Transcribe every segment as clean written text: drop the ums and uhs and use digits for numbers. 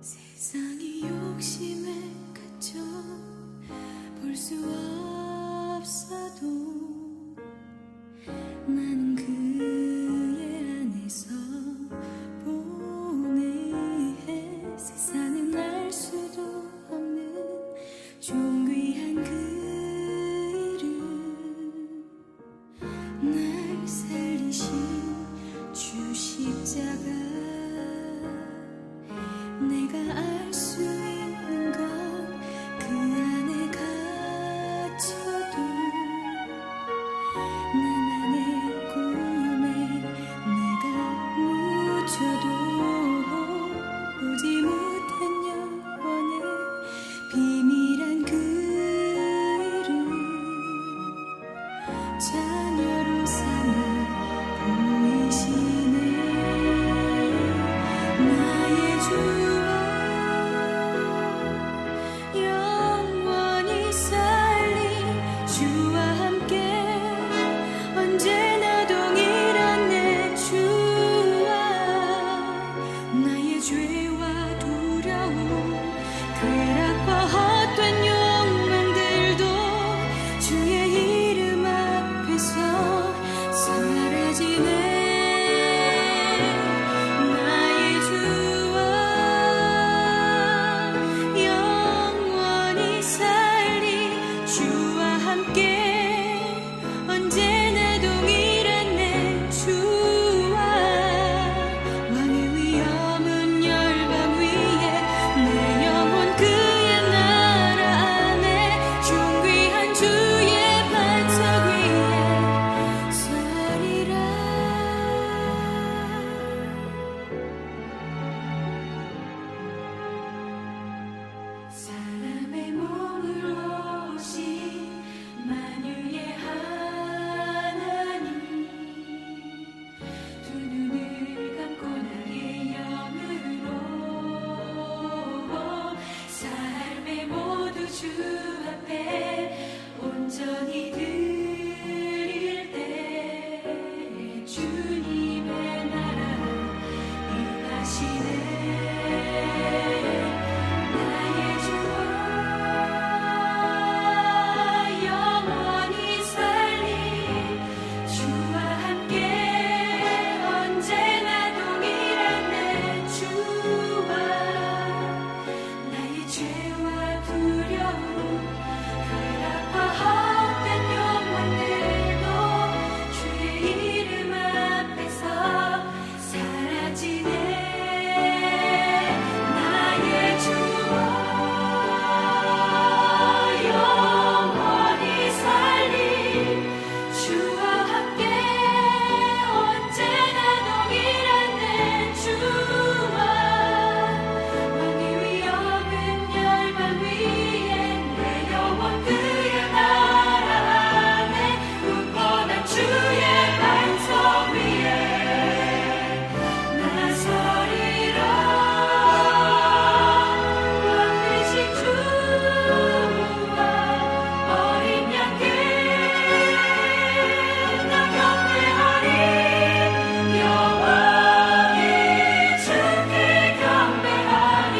세상이 욕심에 갇혀 볼 수 없어도 나는 그의 안에서 보내해. 세상은 알 수도 없는 존귀한 그 이름, 날 살리신 주 십자가. 내가 알 수 있는 건 그 안에 갇혀도 나만의 꿈에 내가 묻혀도 보지 못한 영원의 비밀한 그 이름, 자녀로 삼아 보이시네. 나의 주와 영원히 살리 주와 함께 언제나 동일한 내 주와. 나의 죄와 두려움 쾌락과 헛된 욕망들도 주의 이름 앞에서 사라지네. 나의 주와 영원히 살리 주와 함께 언제나 동일한 내 주와. 왕의 위엄은 열방 위에 내 영혼 그의 나라 안에 존귀한 주의 반석 위에 서리라. 사람의 몸으로 오신 만유의 하나님, 두 눈을 감고 나의 영으로 삶의 모두 주 앞에 온전히 드릴 때 주님의 나라 임하시네. 나의 주와 영원히 살리 주와 함께 언제나 동일한 내 주와. 나의 죄와 두려움 쾌락과 헛된 욕망들도 주의 이름 앞에서 사라지네. 나의 주와 영원히 살리 주와 함께 언제나 동일한 내 주와. 왕의 위엄은 열방 위에 내 영혼 그의 나라 안에 굳건한 주의 반석 위에 나서리라. 왕 되신 주와 어린 양께 나 경배하리. 영원히 주께 경배하리.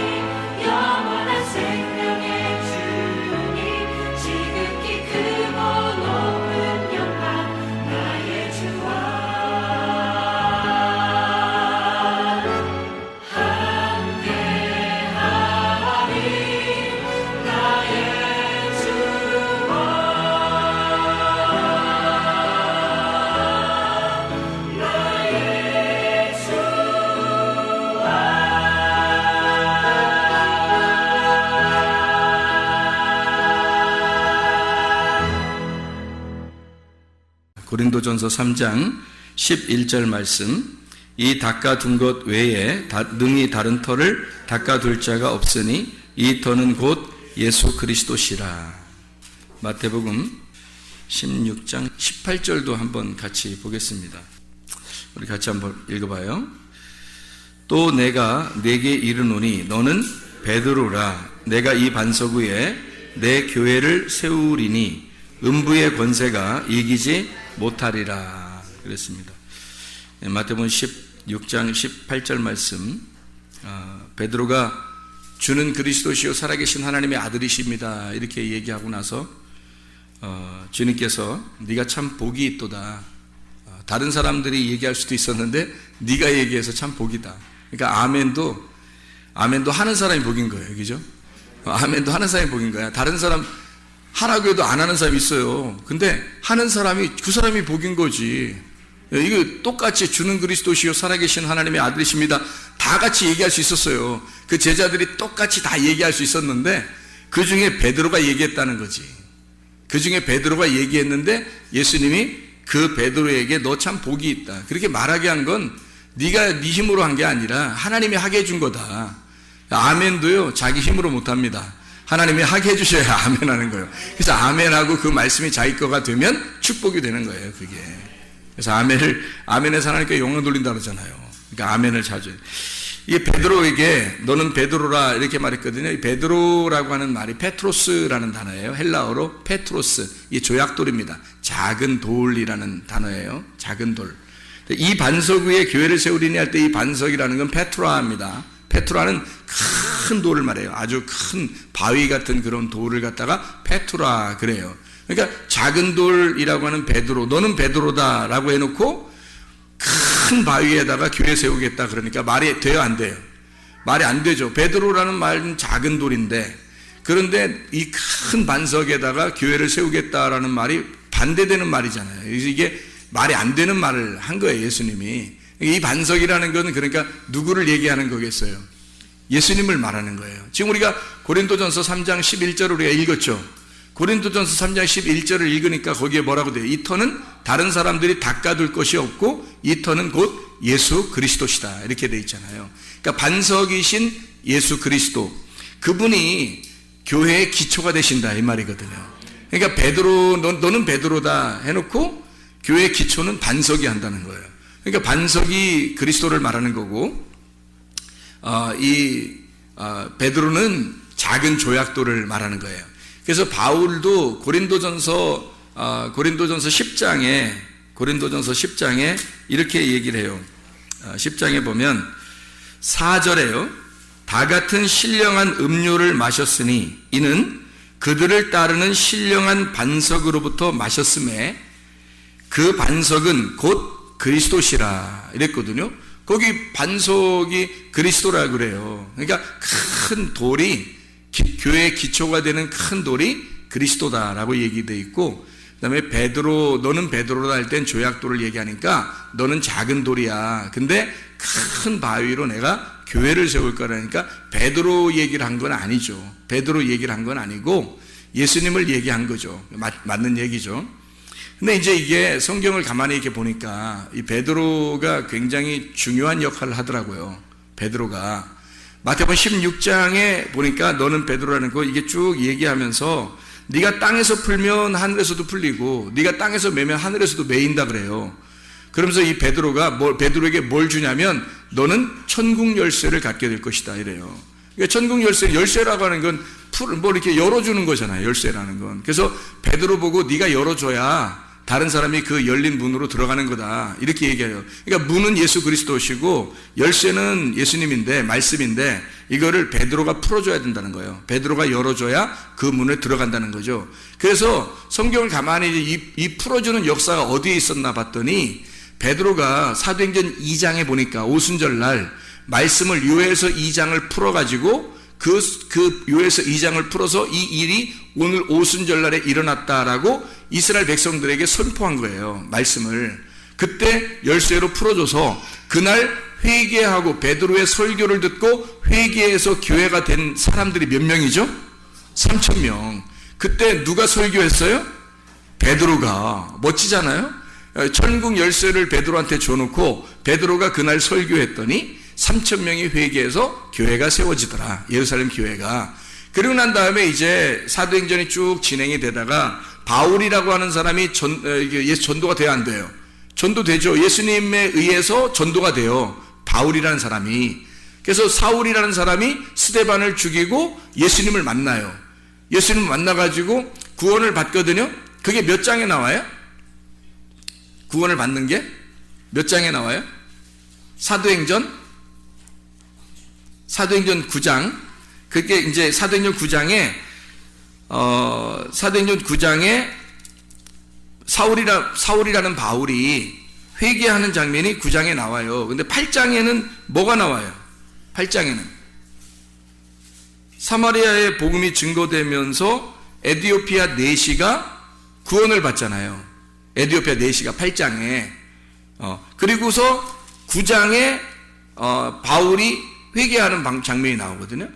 영원한 생명의 주님 지극히 크고 높은 영광 나의 주와 함께하리. 나의 주와 나의 고린도전서 3장 11절 말씀. 이 닦아둔 것 외에 능히 다른 터를 닦아둘 자가 없으니 이 터는 곧 예수 그리스도시라. 마태복음 16장 18절도 한번 같이 보겠습니다. 우리 같이 한번 읽어봐요. 또 내가 네게 이르노니 너는 베드로라, 내가 이 반석 위에 내 교회를 세우리니 음부의 권세가 이기지 못하리라 그랬습니다. 마태복음 16장 18절 말씀, 베드로가 주는 그리스도시요 살아계신 하나님의 아들이십니다 이렇게 얘기하고 나서 주님께서 네가 참 복이 있도다. 다른 사람들이 얘기할 수도 있었는데 네가 얘기해서 참 복이다. 그러니까 아멘도 하는 사람이 복인 거예요. 그죠? 아멘도 하는 사람이 복인 거야. 다른 사람 하라고 해도 안 하는 사람이 있어요. 근데 하는 사람이, 그 사람이 복인 거지. 이거 똑같이 주는 그리스도시요 살아계신 하나님의 아들이십니다 다 같이 얘기할 수 있었어요. 그 제자들이 똑같이 다 얘기할 수 있었는데 그 중에 베드로가 얘기했다는 거지. 그 중에 베드로가 얘기했는데 예수님이 그 베드로에게 너 참 복이 있다 그렇게 말하게 한 건 네가 네 힘으로 한 게 아니라 하나님이 하게 해준 거다. 아멘도요 자기 힘으로 못합니다. 하나님이 하게 해주셔야 아멘하는 거예요. 그래서 아멘하고 그 말씀이 자기 거가 되면 축복이 되는 거예요. 그게. 그래서 아멘에서 하나님께 영광 돌린다 그러잖아요. 그러니까 아멘을 자주 해요. 이게 베드로에게 너는 베드로라 이렇게 말했거든요. 이 베드로라고 하는 말이 페트로스라는 단어예요. 헬라어로 페트로스, 이 조약돌입니다. 작은 돌이라는 단어예요. 작은 돌. 이 반석 위에 교회를 세우리니 할 때 이 반석이라는 건 페트라입니다. 페트라는 큰 돌을 말해요. 아주 큰 바위 같은 그런 돌을 갖다가 페트라 그래요. 그러니까 작은 돌이라고 하는 베드로, 너는 베드로다 라고 해놓고 큰 바위에다가 교회 세우겠다 그러니까 말이 돼요 안 돼요? 말이 안 되죠. 베드로라는 말은 작은 돌인데 그런데 이 큰 반석에다가 교회를 세우겠다라는 말이 반대되는 말이잖아요. 그래서 이게 말이 안 되는 말을 한 거예요. 예수님이. 이 반석이라는 것은 그러니까 누구를 얘기하는 거겠어요? 예수님을 말하는 거예요. 지금 우리가 고린도전서 3장 11절을 우리가 읽었죠. 고린도전서 3장 11절을 읽으니까 거기에 뭐라고 돼요? 이 터는 다른 사람들이 닦아둘 것이 없고 이 터는 곧 예수 그리스도시다 이렇게 돼 있잖아요. 그러니까 반석이신 예수 그리스도, 그분이 교회의 기초가 되신다 이 말이거든요. 그러니까 베드로, 너는 베드로다 해놓고 교회의 기초는 반석이 한다는 거예요. 그러니까 반석이 그리스도를 말하는 거고 베드로는 작은 조약돌을 말하는 거예요. 그래서 바울도 고린도전서 10장에 이렇게 얘기를 해요. 10장에 보면 4절에요. 다 같은 신령한 음료를 마셨으니 이는 그들을 따르는 신령한 반석으로부터 마셨음에 그 반석은 곧 그리스도시라 이랬거든요. 거기 반석이 그리스도라 그래요. 그러니까 큰 돌이, 교회의 기초가 되는 큰 돌이 그리스도다라고 얘기되어 있고, 그 다음에 베드로, 너는 베드로다 할 땐 조약돌을 얘기하니까 너는 작은 돌이야. 근데 큰 바위로 내가 교회를 세울 거라니까 베드로 얘기를 한 건 아니죠. 베드로 얘기를 한 건 아니고 예수님을 얘기한 거죠. 맞는 얘기죠. 근데 이제 이게 성경을 가만히 이렇게 보니까 이 베드로가 굉장히 중요한 역할을 하더라고요. 베드로가. 마태복음 16장에 보니까 너는 베드로라는 거 이게 쭉 얘기하면서 네가 땅에서 풀면 하늘에서도 풀리고 네가 땅에서 매면 하늘에서도 매인다 그래요. 그러면서 이 베드로가 베드로에게 뭘 주냐면 너는 천국 열쇠를 갖게 될 것이다 이래요. 그러니까 천국 열쇠라고 하는 건 이렇게 열어주는 거잖아요. 열쇠라는 건. 그래서 베드로 보고 네가 열어줘야 다른 사람이 그 열린 문으로 들어가는 거다 이렇게 얘기해요. 그러니까 문은 예수 그리스도시고 열쇠는 예수님인데, 말씀인데 이거를 베드로가 풀어줘야 된다는 거예요. 베드로가 열어줘야 그 문에 들어간다는 거죠. 그래서 성경을 가만히 이 풀어주는 역사가 어디에 있었나 봤더니 베드로가 사도행전 2장에 보니까 오순절날 말씀을 요에서 2장을 풀어가지고 그 요에서 2장을 풀어서 이 일이 오늘 오순절날에 일어났다라고 이스라엘 백성들에게 선포한 거예요. 말씀을. 그때 열쇠로 풀어줘서 그날 회개하고 베드로의 설교를 듣고 회개해서 교회가 된 사람들이 몇 명이죠? 3,000명. 그때 누가 설교했어요? 베드로가. 멋지잖아요? 천국 열쇠를 베드로한테 줘놓고 베드로가 그날 설교했더니 3,000명이 회개해서 교회가 세워지더라. 예루살렘 교회가. 그리고 난 다음에 이제 사도행전이 쭉 진행이 되다가 바울이라고 하는 사람이 전도가 돼야 안 돼요? 전도되죠. 예수님에 의해서 전도가 돼요. 바울이라는 사람이. 그래서 사울이라는 사람이 스데반을 죽이고 예수님을 만나요. 예수님을 만나가지고 구원을 받거든요. 그게 몇 장에 나와요? 구원을 받는 게 몇 장에 나와요? 사도행전 9장. 그게 이제 사도행전 9장에 사울이라는 바울이 회개하는 장면이 9장에 나와요. 근데 8장에는 뭐가 나와요? 8장에는 사마리아의 복음이 증거되면서 에디오피아 내시가 구원을 받잖아요. 에디오피아 내시가 8장에. 그리고서 9장에 바울이 회개하는 장면이 나오거든요.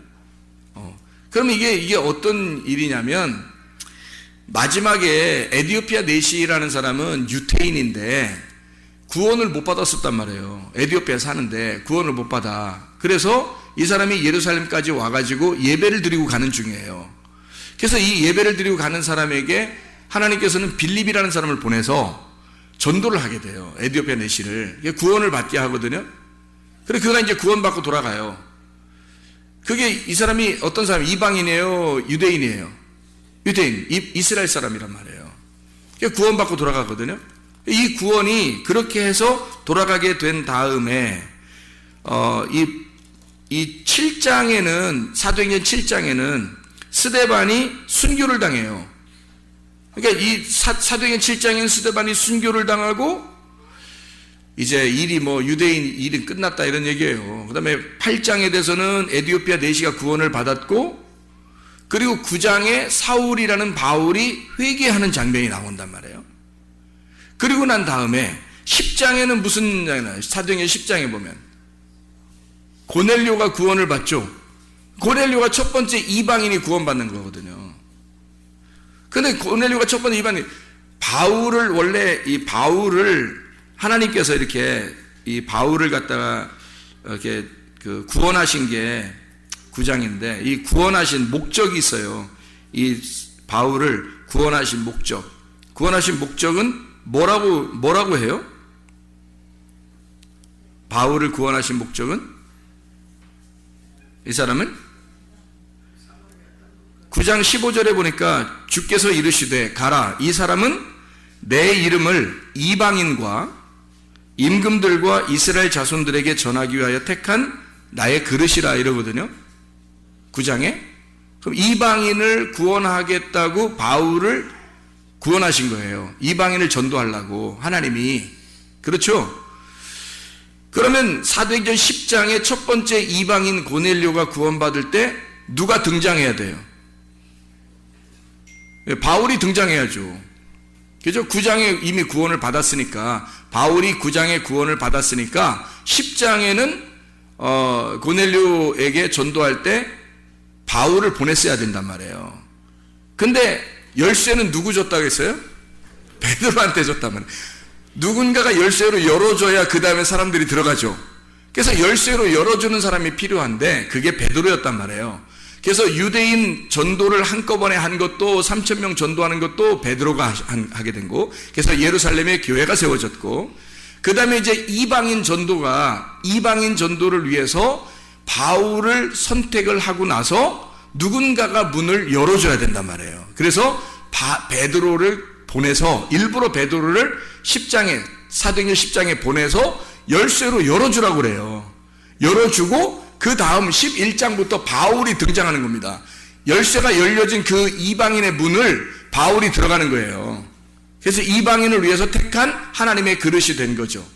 그러면 이게 어떤 일이냐면, 마지막에 에디오피아 내시라는 사람은 유태인인데 구원을 못 받았었단 말이에요. 에디오피아에 사는데 구원을 못 받아. 그래서 이 사람이 예루살렘까지 와가지고 예배를 드리고 가는 중이에요. 그래서 이 예배를 드리고 가는 사람에게 하나님께서는 빌립이라는 사람을 보내서 전도를 하게 돼요. 에디오피아 내시를. 구원을 받게 하거든요. 그래, 그가 이제 구원받고 돌아가요. 그게 이 사람이 어떤 사람, 이방인이에요? 유대인이에요? 유대인, 이스라엘 사람이란 말이에요. 구원받고 돌아가거든요. 이 구원이 그렇게 해서 돌아가게 된 다음에, 이 7장에는, 사도행전 7장에는 스데반이 순교를 당해요. 그러니까 이 사도행전 7장에는 스데반이 순교를 당하고, 이제 일이 유대인 일이 끝났다 이런 얘기예요. 그 다음에 8장에 대해서는 에디오피아 내시가 구원을 받았고, 그리고 9장에 사울이라는 바울이 회개하는 장면이 나온단 말이에요. 그리고 난 다음에 10장에는 무슨 장이 나요? 사도행전 10장에 보면 고넬료가 구원을 받죠. 고넬료가 첫 번째 이방인이 구원받는 거거든요. 근데 고넬료가 첫 번째 이방인, 바울을 원래 이 바울을 하나님께서 이렇게 이 바울을 갖다가 이렇게 구원하신 게 9장인데, 이 구원하신 목적이 있어요. 이 바울을 구원하신 목적. 구원하신 목적은 뭐라고 해요? 바울을 구원하신 목적은? 이 사람은 9장 15절에 보니까 주께서 이르시되 가라, 이 사람은 내 이름을 이방인과 임금들과 이스라엘 자손들에게 전하기 위하여 택한 나의 그릇이라 이러거든요. 9장에. 그럼 이방인을 구원하겠다고 바울을 구원하신 거예요. 이방인을 전도하려고 하나님이. 그렇죠? 그러면 사도행전 10장의 첫 번째 이방인 고넬료가 구원받을 때 누가 등장해야 돼요? 바울이 등장해야죠. 그죠? 9장에 이미 구원을 받았으니까, 바울이 9장에 구원을 받았으니까 10장에는 고넬료에게 전도할 때 바울을 보냈어야 된단 말이에요. 근데 열쇠는 누구 줬다고 했어요? 베드로한테 줬단 말이에요. 누군가가 열쇠로 열어줘야 그 다음에 사람들이 들어가죠. 그래서 열쇠로 열어주는 사람이 필요한데 그게 베드로였단 말이에요. 그래서 유대인 전도를 한꺼번에 한 것도, 3,000명 전도하는 것도 베드로가 하게 된 거. 그래서 예루살렘에 교회가 세워졌고, 그 다음에 이제 이방인 전도를 위해서 바울을 선택을 하고 나서 누군가가 문을 열어줘야 된단 말이에요. 그래서 베드로를 보내서, 일부러 베드로를 사도행전 10장에 보내서 열쇠로 열어주라고 그래요. 열어주고 그 다음 11장부터 바울이 등장하는 겁니다. 열쇠가 열려진 그 이방인의 문을 바울이 들어가는 거예요. 그래서 이방인을 위해서 택한 하나님의 그릇이 된 거죠.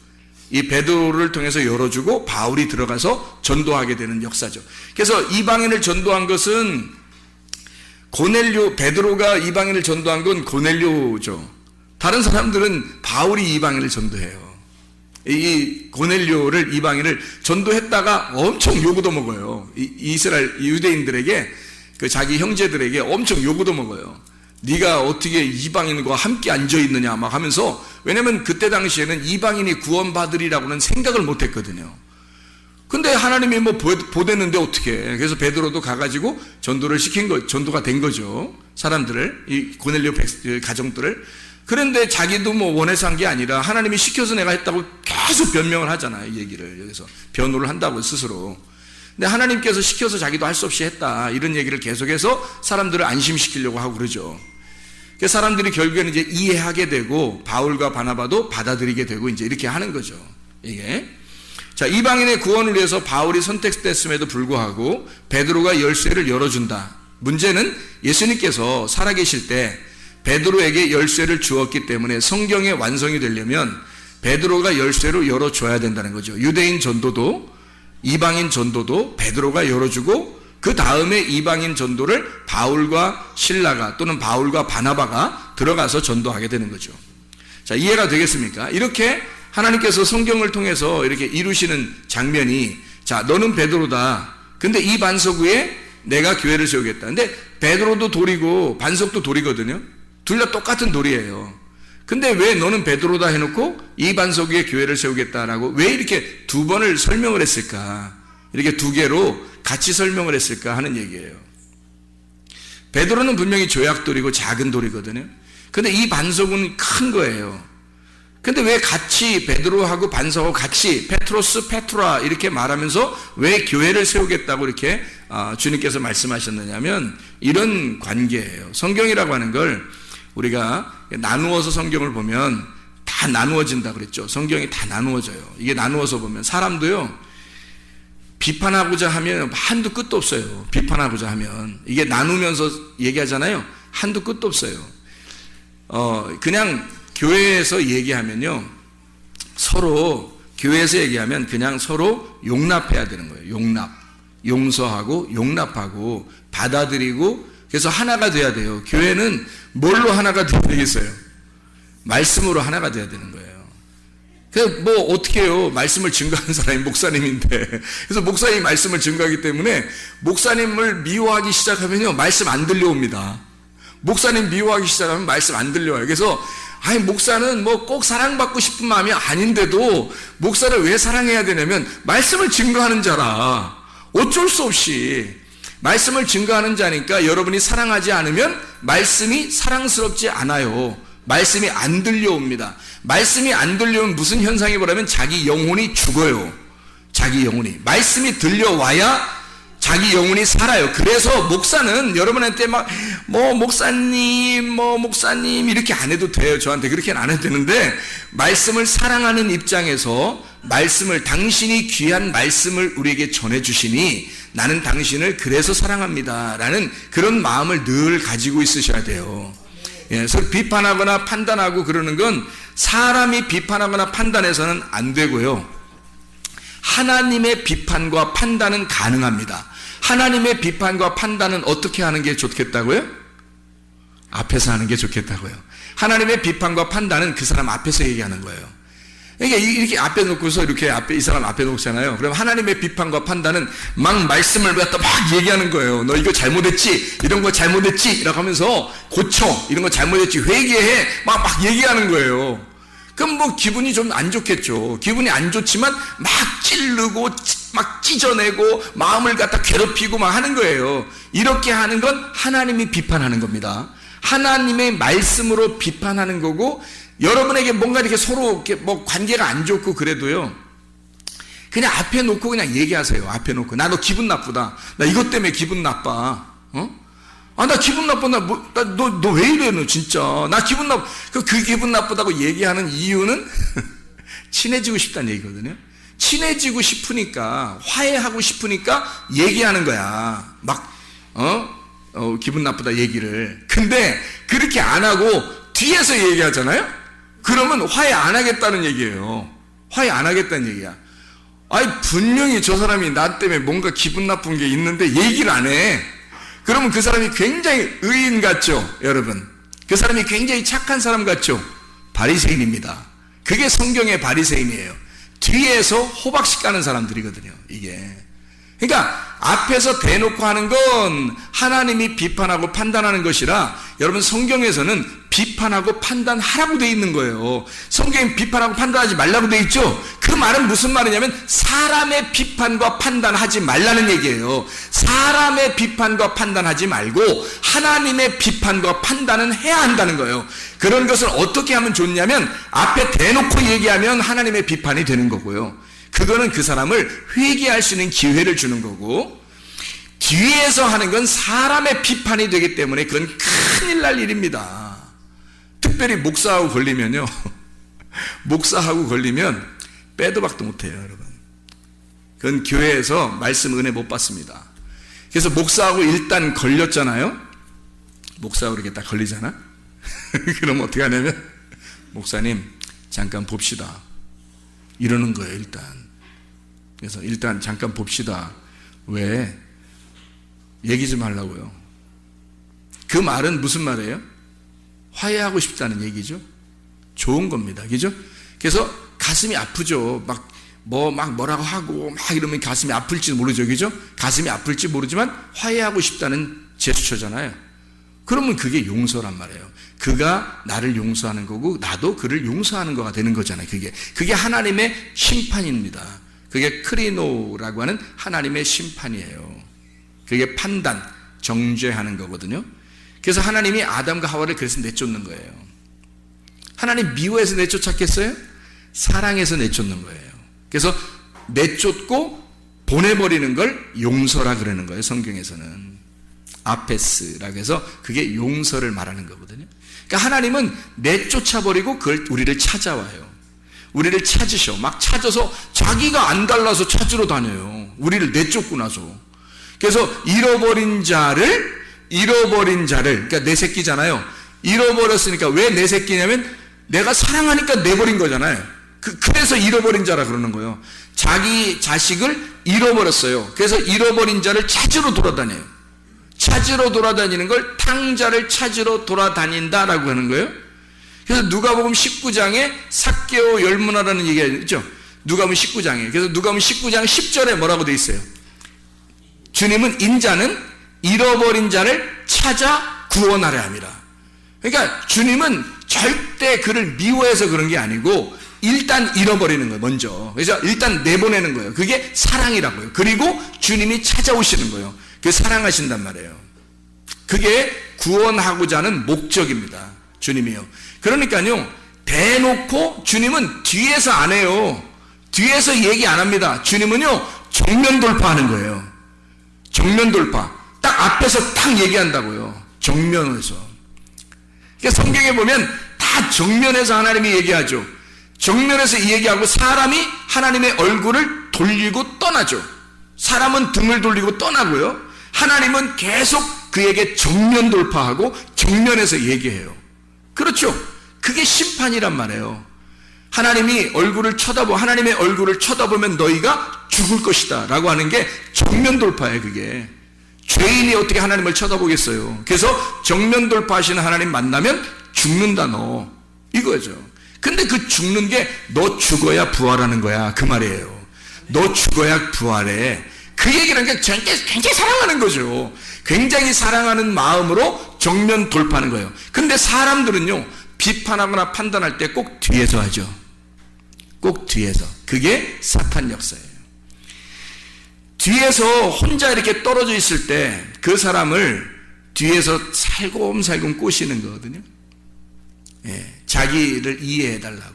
이 베드로를 통해서 열어주고 바울이 들어가서 전도하게 되는 역사죠. 그래서 이방인을 전도한 것은 베드로가 이방인을 전도한 건 고넬료죠. 다른 사람들은 바울이 이방인을 전도해요. 이 고넬료를, 이방인을 전도했다가 엄청 요구도 먹어요. 이스라엘 유대인들에게, 그 자기 형제들에게 엄청 요구도 먹어요. 네가 어떻게 이방인과 함께 앉아 있느냐 막 하면서. 왜냐면 그때 당시에는 이방인이 구원받으리라고는 생각을 못 했거든요. 근데 하나님이 보냈는데 어떻게 해. 그래서 베드로도 가가지고 전도가 된 거죠. 사람들을, 이 고넬료 가정들을. 그런데 자기도 원해서 한 게 아니라 하나님이 시켜서 내가 했다고 계속 변명을 하잖아요. 이 얘기를 여기서 변호를 한다고 스스로. 근데 하나님께서 시켜서 자기도 할 수 없이 했다. 이런 얘기를 계속해서 사람들을 안심시키려고 하고 그러죠. 그래서 사람들이 결국에는 이제 이해하게 되고 바울과 바나바도 받아들이게 되고 이제 이렇게 하는 거죠. 이게. 자, 이방인의 구원을 위해서 바울이 선택됐음에도 불구하고 베드로가 열쇠를 열어준다. 문제는 예수님께서 살아계실 때 베드로에게 열쇠를 주었기 때문에 성경의 완성이 되려면 베드로가 열쇠로 열어줘야 된다는 거죠. 유대인 전도도 이방인 전도도 베드로가 열어주고 그 다음에 이방인 전도를 바울과 실라가 또는 바울과 바나바가 들어가서 전도하게 되는 거죠. 자, 이해가 되겠습니까? 이렇게 하나님께서 성경을 통해서 이렇게 이루시는 장면이, 자, 너는 베드로다. 근데 이 반석 위에 내가 교회를 세우겠다. 근데 베드로도 돌이고 반석도 돌이거든요. 둘 다 똑같은 돌이에요. 근데 왜 너는 베드로다 해놓고 이 반석 위에 교회를 세우겠다라고 왜 이렇게 두 번을 설명을 했을까? 이렇게 두 개로 같이 설명을 했을까 하는 얘기예요. 베드로는 분명히 조약돌이고 작은 돌이거든요. 근데 이 반석은 큰 거예요. 근데 왜 같이 베드로하고 반석하고 같이 페트로스, 페트라 이렇게 말하면서 왜 교회를 세우겠다고 이렇게 주님께서 말씀하셨느냐면 이런 관계예요. 성경이라고 하는 걸 우리가 나누어서 성경을 보면 다 나누어진다 그랬죠. 성경이 다 나누어져요. 이게 나누어서 보면 사람도요, 비판하고자 하면 한도 끝도 없어요. 비판하고자 하면 이게 나누면서 얘기하잖아요. 한도 끝도 없어요. 그냥 교회에서 얘기하면요, 서로 교회에서 얘기하면 그냥 서로 용납해야 되는 거예요. 용납, 용서하고 용납하고 받아들이고 그래서 하나가 돼야 돼요. 교회는 뭘로 하나가 되겠어요? 말씀으로 하나가 돼야 되는 거예요. 그래서 뭐 어떻게 해요? 말씀을 증거하는 사람이 목사님인데, 그래서 목사님이 말씀을 증거하기 때문에 목사님을 미워하기 시작하면요, 말씀 안 들려옵니다. 목사님 미워하기 시작하면 말씀 안 들려와요. 그래서 아니 목사는 뭐 꼭 사랑받고 싶은 마음이 아닌데도 목사를 왜 사랑해야 되냐면 말씀을 증거하는 자라. 어쩔 수 없이 말씀을 증거하는 자니까 여러분이 사랑하지 않으면 말씀이 사랑스럽지 않아요. 말씀이 안 들려옵니다. 말씀이 안 들려오면 무슨 현상이 벌어지면 자기 영혼이 죽어요. 자기 영혼이. 말씀이 들려와야 자기 영혼이 살아요. 그래서 목사는 여러분한테 목사님 이렇게 안 해도 돼요. 저한테 그렇게는 안 해도 되는데, 말씀을 사랑하는 입장에서 말씀을, 당신이 귀한 말씀을 우리에게 전해주시니 나는 당신을 그래서 사랑합니다 라는 그런 마음을 늘 가지고 있으셔야 돼요. 예, 서로 비판하거나 판단하고 그러는 건 사람이 비판하거나 판단해서는 안 되고요. 하나님의 비판과 판단은 가능합니다. 하나님의 비판과 판단은 어떻게 하는 게 좋겠다고요? 앞에서 하는 게 좋겠다고요. 하나님의 비판과 판단은 그 사람 앞에서 얘기하는 거예요. 그러니까 이렇게 앞에 놓고서 이렇게 이 사람 앞에 놓잖아요. 그럼 하나님의 비판과 판단은 막 말씀을 갖다 막 얘기하는 거예요. 너 이거 잘못했지, 이런 거 잘못했지, 이라고 하면서 고쳐, 이런 거 잘못했지, 회개해, 막 얘기하는 거예요. 그럼 뭐 기분이 좀 안 좋겠죠. 기분이 안 좋지만 막 찌르고 막 찢어내고 마음을 갖다 괴롭히고 막 하는 거예요. 이렇게 하는 건 하나님이 비판하는 겁니다. 하나님의 말씀으로 비판하는 거고, 여러분에게 뭔가 이렇게 서로 이렇게 뭐 관계가 안 좋고 그래도요, 그냥 앞에 놓고 그냥 얘기하세요. 앞에 놓고 나 너 기분 나쁘다. 나 이것 때문에 기분 나빠. 나 기분 나빠. 너 왜 이래, 너 진짜. 나 기분 나빠. 그 기분 나쁘다고 얘기하는 이유는 친해지고 싶다는 얘기거든요. 친해지고 싶으니까, 화해하고 싶으니까 얘기하는 거야. 기분 나쁘다 얘기를. 근데 그렇게 안 하고 뒤에서 얘기하잖아요? 그러면 화해 안 하겠다는 얘기예요. 화해 안 하겠다는 얘기야. 아니, 분명히 저 사람이 나 때문에 뭔가 기분 나쁜 게 있는데 얘기를 안 해. 그러면 그 사람이 굉장히 의인 같죠, 여러분? 그 사람이 굉장히 착한 사람 같죠? 바리새인입니다. 그게 성경의 바리새인이에요. 뒤에서 호박씩 까는 사람들이거든요, 이게. 그러니까 앞에서 대놓고 하는 건 하나님이 비판하고 판단하는 것이라, 여러분 성경에서는 비판하고 판단하라고 돼 있는 거예요. 성경에 비판하고 판단하지 말라고 돼 있죠. 그 말은 무슨 말이냐면 사람의 비판과 판단하지 말라는 얘기예요. 사람의 비판과 판단하지 말고 하나님의 비판과 판단은 해야 한다는 거예요. 그런 것을 어떻게 하면 좋냐면 앞에 대놓고 얘기하면 하나님의 비판이 되는 거고요. 그거는 그 사람을 회개할 수 있는 기회를 주는 거고, 뒤에서 하는 건 사람의 비판이 되기 때문에 그건 큰일 날 일입니다. 특별히 목사하고 걸리면요. 목사하고 걸리면 빼도 박도 못해요, 여러분. 그건 교회에서 말씀 은혜 못 받습니다. 그래서 목사하고 일단 걸렸잖아요. 목사하고 이렇게 딱 걸리잖아. 그럼 어떻게 하냐면, 목사님 잠깐 봅시다, 이러는 거예요. 일단. 그래서 일단 잠깐 봅시다. 왜? 얘기 좀 하려고요. 그 말은 무슨 말이에요? 화해하고 싶다는 얘기죠. 좋은 겁니다. 그죠? 그래서 가슴이 아프죠. 뭐라고 하고 막 이러면 가슴이 아플지 모르죠. 그죠? 가슴이 아플지 모르지만 화해하고 싶다는 제스처잖아요. 그러면 그게 용서란 말이에요. 그가 나를 용서하는 거고 나도 그를 용서하는 거가 되는 거잖아요. 그게 하나님의 심판입니다. 그게 크리노라고 하는 하나님의 심판이에요. 그게 판단, 정죄하는 거거든요. 그래서 하나님이 아담과 하와를 그래서 내쫓는 거예요. 하나님 미워해서 내쫓았겠어요? 사랑해서 내쫓는 거예요. 그래서 내쫓고 보내버리는 걸 용서라 그러는 거예요. 성경에서는 아페스라고 해서 그게 용서를 말하는 거거든요. 그러니까 하나님은 내쫓아버리고 그걸 우리를 찾아와요. 우리를 찾으셔. 막 찾아서 자기가 안 달라서 찾으러 다녀요. 우리를 내쫓고 나서. 그래서 잃어버린 자를, 그러니까 내 새끼잖아요. 잃어버렸으니까 왜 내 새끼냐면 내가 사랑하니까 내버린 거잖아요. 그래서 잃어버린 자라 그러는 거예요. 자기 자식을 잃어버렸어요. 그래서 잃어버린 자를 찾으러 돌아다녀요. 찾으러 돌아다니는 걸 탕자를 찾으러 돌아다닌다라고 하는 거예요. 그래서 누가복음 19장에 삭개오 열문화라는 얘기가 있죠. 누가복음 19장에. 그래서 누가복음 19장 10절에 뭐라고 돼 있어요? 주님은 인자는 잃어버린 자를 찾아 구원하려 함이라. 그러니까 주님은 절대 그를 미워해서 그런 게 아니고 일단 잃어버리는 거예요. 먼저. 그래서 일단 내보내는 거예요. 그게 사랑이라고요. 그리고 주님이 찾아오시는 거예요. 그 사랑하신단 말이에요. 그게 구원하고자 하는 목적입니다. 주님이요. 그러니까요, 대놓고 주님은 뒤에서 안 해요. 뒤에서 얘기 안 합니다. 주님은요, 정면 돌파하는 거예요. 정면 돌파. 딱 앞에서 딱 얘기한다고요. 정면에서. 그러니까 성경에 보면 다 정면에서 하나님이 얘기하죠. 정면에서 얘기하고 사람이 하나님의 얼굴을 돌리고 떠나죠. 사람은 등을 돌리고 떠나고요. 하나님은 계속 그에게 정면 돌파하고 정면에서 얘기해요. 그렇죠. 그게 심판이란 말이에요. 하나님의 얼굴을 쳐다보면 너희가 죽을 것이다 라고 하는 게 정면 돌파예요. 그게 죄인이 어떻게 하나님을 쳐다보겠어요. 그래서 정면 돌파하시는 하나님 만나면 죽는다 너, 이거죠. 근데 그 죽는 게 너 죽어야 부활하는 거야, 그 말이에요. 너 죽어야 부활해. 그 얘기라는 게 굉장히 사랑하는 거죠. 굉장히 사랑하는 마음으로 정면 돌파하는 거예요. 근데 사람들은요, 비판하거나 판단할 때 꼭 뒤에서 하죠. 꼭 뒤에서. 그게 사탄 역사예요. 뒤에서 혼자 이렇게 떨어져 있을 때 그 사람을 뒤에서 살곰살곰 꼬시는 거거든요. 예, 자기를 이해해 달라고.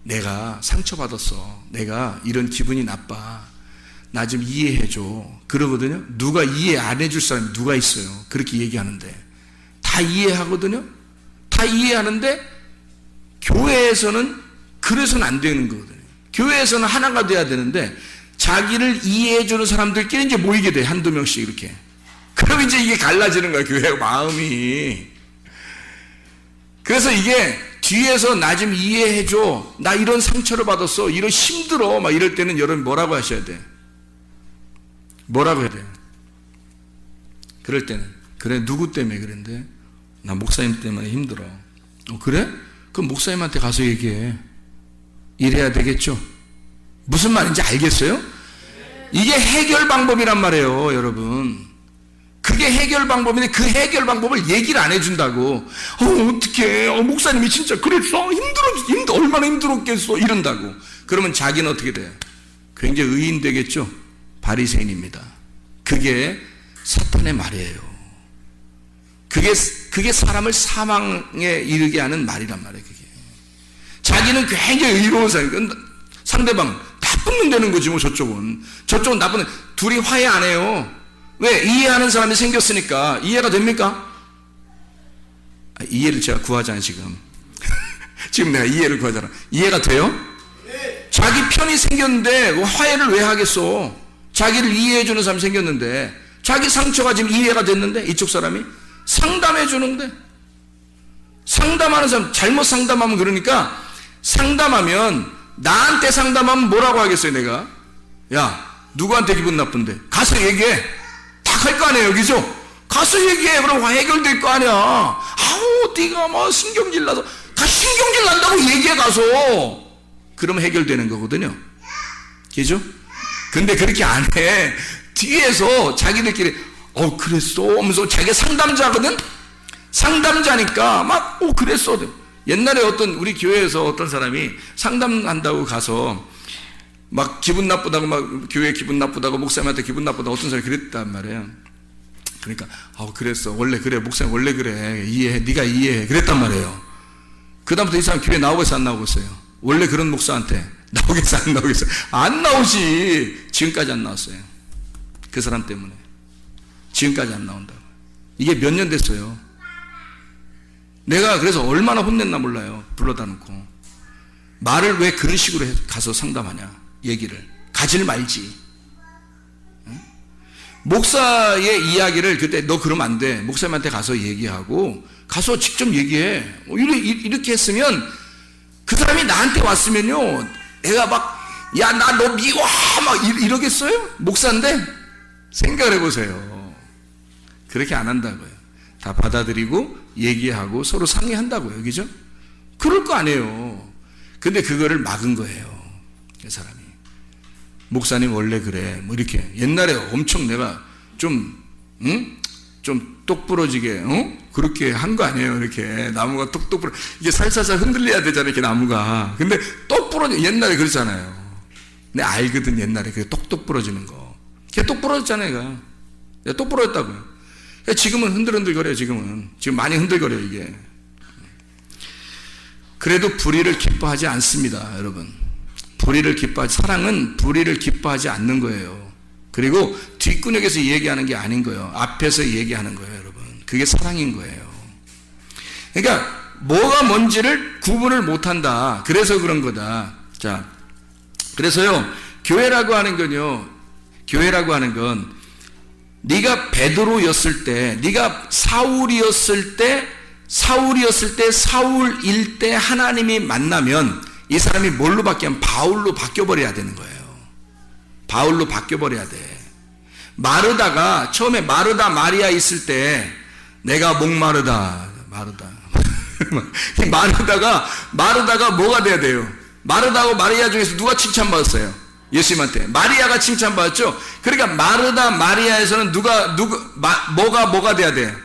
내가 상처받았어. 내가 이런 기분이 나빠. 나 좀 이해해줘. 그러거든요. 누가 이해 안 해줄 사람이 누가 있어요. 그렇게 얘기하는데. 다 이해하거든요. 다 이해하는데 교회에서는 그래서는 안 되는 거거든요. 교회에서는 하나가 돼야 되는데 자기를 이해해주는 사람들끼리 이제 모이게 돼. 한두 명씩 이렇게. 그럼 이제 이게 갈라지는 거야. 교회 마음이. 그래서 이게 뒤에서 나 좀 이해해줘. 나 이런 상처를 받았어. 이런 힘들어. 막 이럴 때는 여러분 뭐라고 하셔야 돼? 뭐라고 해야 돼요? 그럴 때는 그래, 누구 때문에 그랬는데? 나 목사님 때문에 힘들어. 그래? 그럼 목사님한테 가서 얘기해. 이래야 되겠죠? 무슨 말인지 알겠어요? 이게 해결 방법이란 말이에요, 여러분. 그게 해결 방법인데 그 해결 방법을 얘기를 안 해준다고. 어떡해. 목사님이 진짜 그랬어. 얼마나 힘들었겠어. 이런다고. 그러면 자기는 어떻게 돼요? 굉장히 의인 되겠죠? 바리새인입니다. 그게 사탄의 말이에요. 그게 사람을 사망에 이르게 하는 말이란 말이에요. 그게. 자기는 굉장히 의로운 사람. 상대방 나쁜 놈 되는 거지 뭐. 저쪽은 나쁜 놈. 둘이 화해 안 해요. 왜? 이해하는 사람이 생겼으니까. 이해가 됩니까? 이해를 제가 구하잖아요 지금. 지금 내가 이해를 구하잖아. 이해가 돼요? 자기 편이 생겼는데 화해를 왜 하겠어? 자기를 이해해주는 사람이 생겼는데, 자기 상처가 지금 이해가 됐는데, 이쪽 사람이 상담해주는데, 상담하는 사람 잘못 상담하면, 그러니까 상담하면, 나한테 상담하면 뭐라고 하겠어요 내가? 야, 누구한테 기분 나쁜데? 가서 얘기해. 딱 할 거 아니에요, 그죠? 가서 얘기해. 그럼 해결될 거 아니야. 아우, 네가 뭐 신경질 나서. 다 신경질 난다고 얘기해 가서. 그러면 해결되는 거거든요. 그죠? 근데 그렇게 안 해. 뒤에서 자기들끼리 그랬어 하면서, 자기가 상담자거든? 상담자니까 막 그랬어. 옛날에 우리 교회에서 어떤 사람이 상담한다고 가서 막 기분 나쁘다고, 막 교회 기분 나쁘다고, 목사님한테 기분 나쁘다고 어떤 사람이 그랬단 말이에요. 그러니까 그랬어, 원래 그래, 목사님 원래 그래, 이해해, 네가 이해해, 그랬단 말이에요. 그 다음부터 이 사람 교회 나오겠어 안 나오겠어요? 원래 그런 목사한테 나오겠어 안 나오겠어? 안 나오지. 지금까지 안 나왔어요. 그 사람 때문에 지금까지 안 나온다고. 이게 몇 년 됐어요. 내가 그래서 얼마나 혼냈나 몰라요. 불러다 놓고. 말을 왜 그런 식으로 가서 상담하냐, 얘기를 가지를 말지. 응? 목사의 이야기를 그때 너 그러면 안 돼, 목사님한테 가서 얘기하고, 가서 직접 얘기해. 이렇게 했으면 그 사람이 나한테 왔으면요, 애가 막 야 나 너 미워 막 이러겠어요? 목사인데. 생각을 해보세요. 그렇게 안 한다고요. 다 받아들이고 얘기하고 서로 상의한다고요. 그죠? 그럴 거 아니에요. 근데 그거를 막은 거예요, 이 사람이. 목사님 원래 그래, 뭐 이렇게. 옛날에 엄청 내가 좀 똑부러지게 그렇게 한 거 아니에요. 이렇게 나무가 똑 부러, 이게 살살살 흔들려야 되잖아요, 이렇게 나무가. 근데 똑 부러져. 옛날에 그랬잖아요. 내가 알거든, 옛날에 그 똑 부러지는 거. 걔 똑 부러졌잖아요. 내가 똑 부러졌다고요. 지금은 흔들흔들거려요. 지금 많이 흔들거려요, 이게. 그래도 불의를 기뻐하지 않습니다, 여러분. 사랑은 불의를 기뻐하지 않는 거예요. 그리고 뒷구녕에서 얘기하는 게 아닌 거예요. 앞에서 얘기하는 거예요, 여러분. 그게 사랑인 거예요. 그러니까 뭐가 뭔지를 구분을 못한다. 그래서 그런 거다. 자, 그래서요, 교회라고 하는 건 네가 베드로였을 때, 네가 사울이었을 때 사울일 때 하나님이 만나면 이 사람이 뭘로 바뀌면 바울로 바뀌어버려야 되는 거예요. 바울로 바뀌어버려야 돼. 마르다가 처음에 마르다 마리아 있을 때 내가 목마르다 마르다가 뭐가 돼야 돼요? 마르다하고 마리아 중에서 누가 칭찬받았어요? 예수님한테. 마리아가 칭찬받았죠? 그러니까 마르다 마리아에서는 뭐가 돼야 돼요?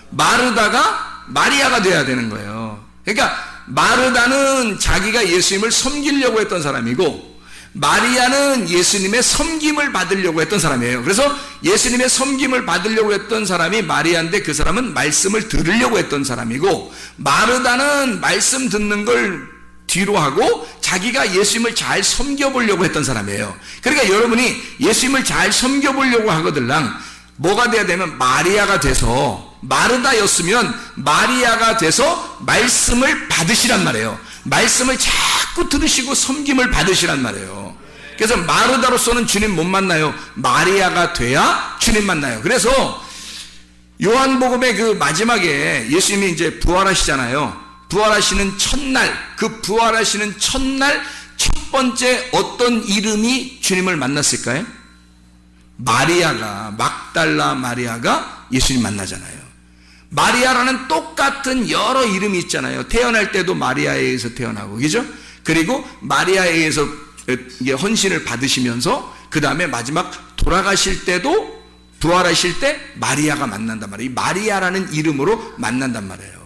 마르다가 마리아가 돼야 되는 거예요. 그러니까 마르다는 자기가 예수님을 섬기려고 했던 사람이고, 마리아는 예수님의 섬김을 받으려고 했던 사람이에요. 그래서 예수님의 섬김을 받으려고 했던 사람이 마리아인데, 그 사람은 말씀을 들으려고 했던 사람이고, 마르다는 말씀 듣는 걸 뒤로 하고 자기가 예수님을 잘 섬겨보려고 했던 사람이에요. 그러니까 여러분이 예수님을 잘 섬겨보려고 하거들랑 뭐가 돼야 되면 마리아가 돼서, 마르다였으면 마리아가 돼서 말씀을 받으시란 말이에요. 말씀을 자꾸 들으시고 섬김을 받으시란 말이에요. 그래서 마르다로서는 주님 못 만나요. 마리아가 돼야 주님 만나요. 그래서 요한복음의 그 마지막에 예수님이 이제 부활하시잖아요. 부활하시는 첫날, 첫 번째 어떤 이름이 주님을 만났을까요? 마리아가, 막달라 마리아가 예수님 만나잖아요. 마리아라는 똑같은 여러 이름이 있잖아요. 태어날 때도 마리아에 의해서 태어나고, 그죠? 그리고 마리아에 의해서 헌신을 받으시면서 그 다음에 마지막 돌아가실 때도, 부활하실 때 마리아가 만난단 말이에요. 이 마리아라는 이름으로 만난단 말이에요.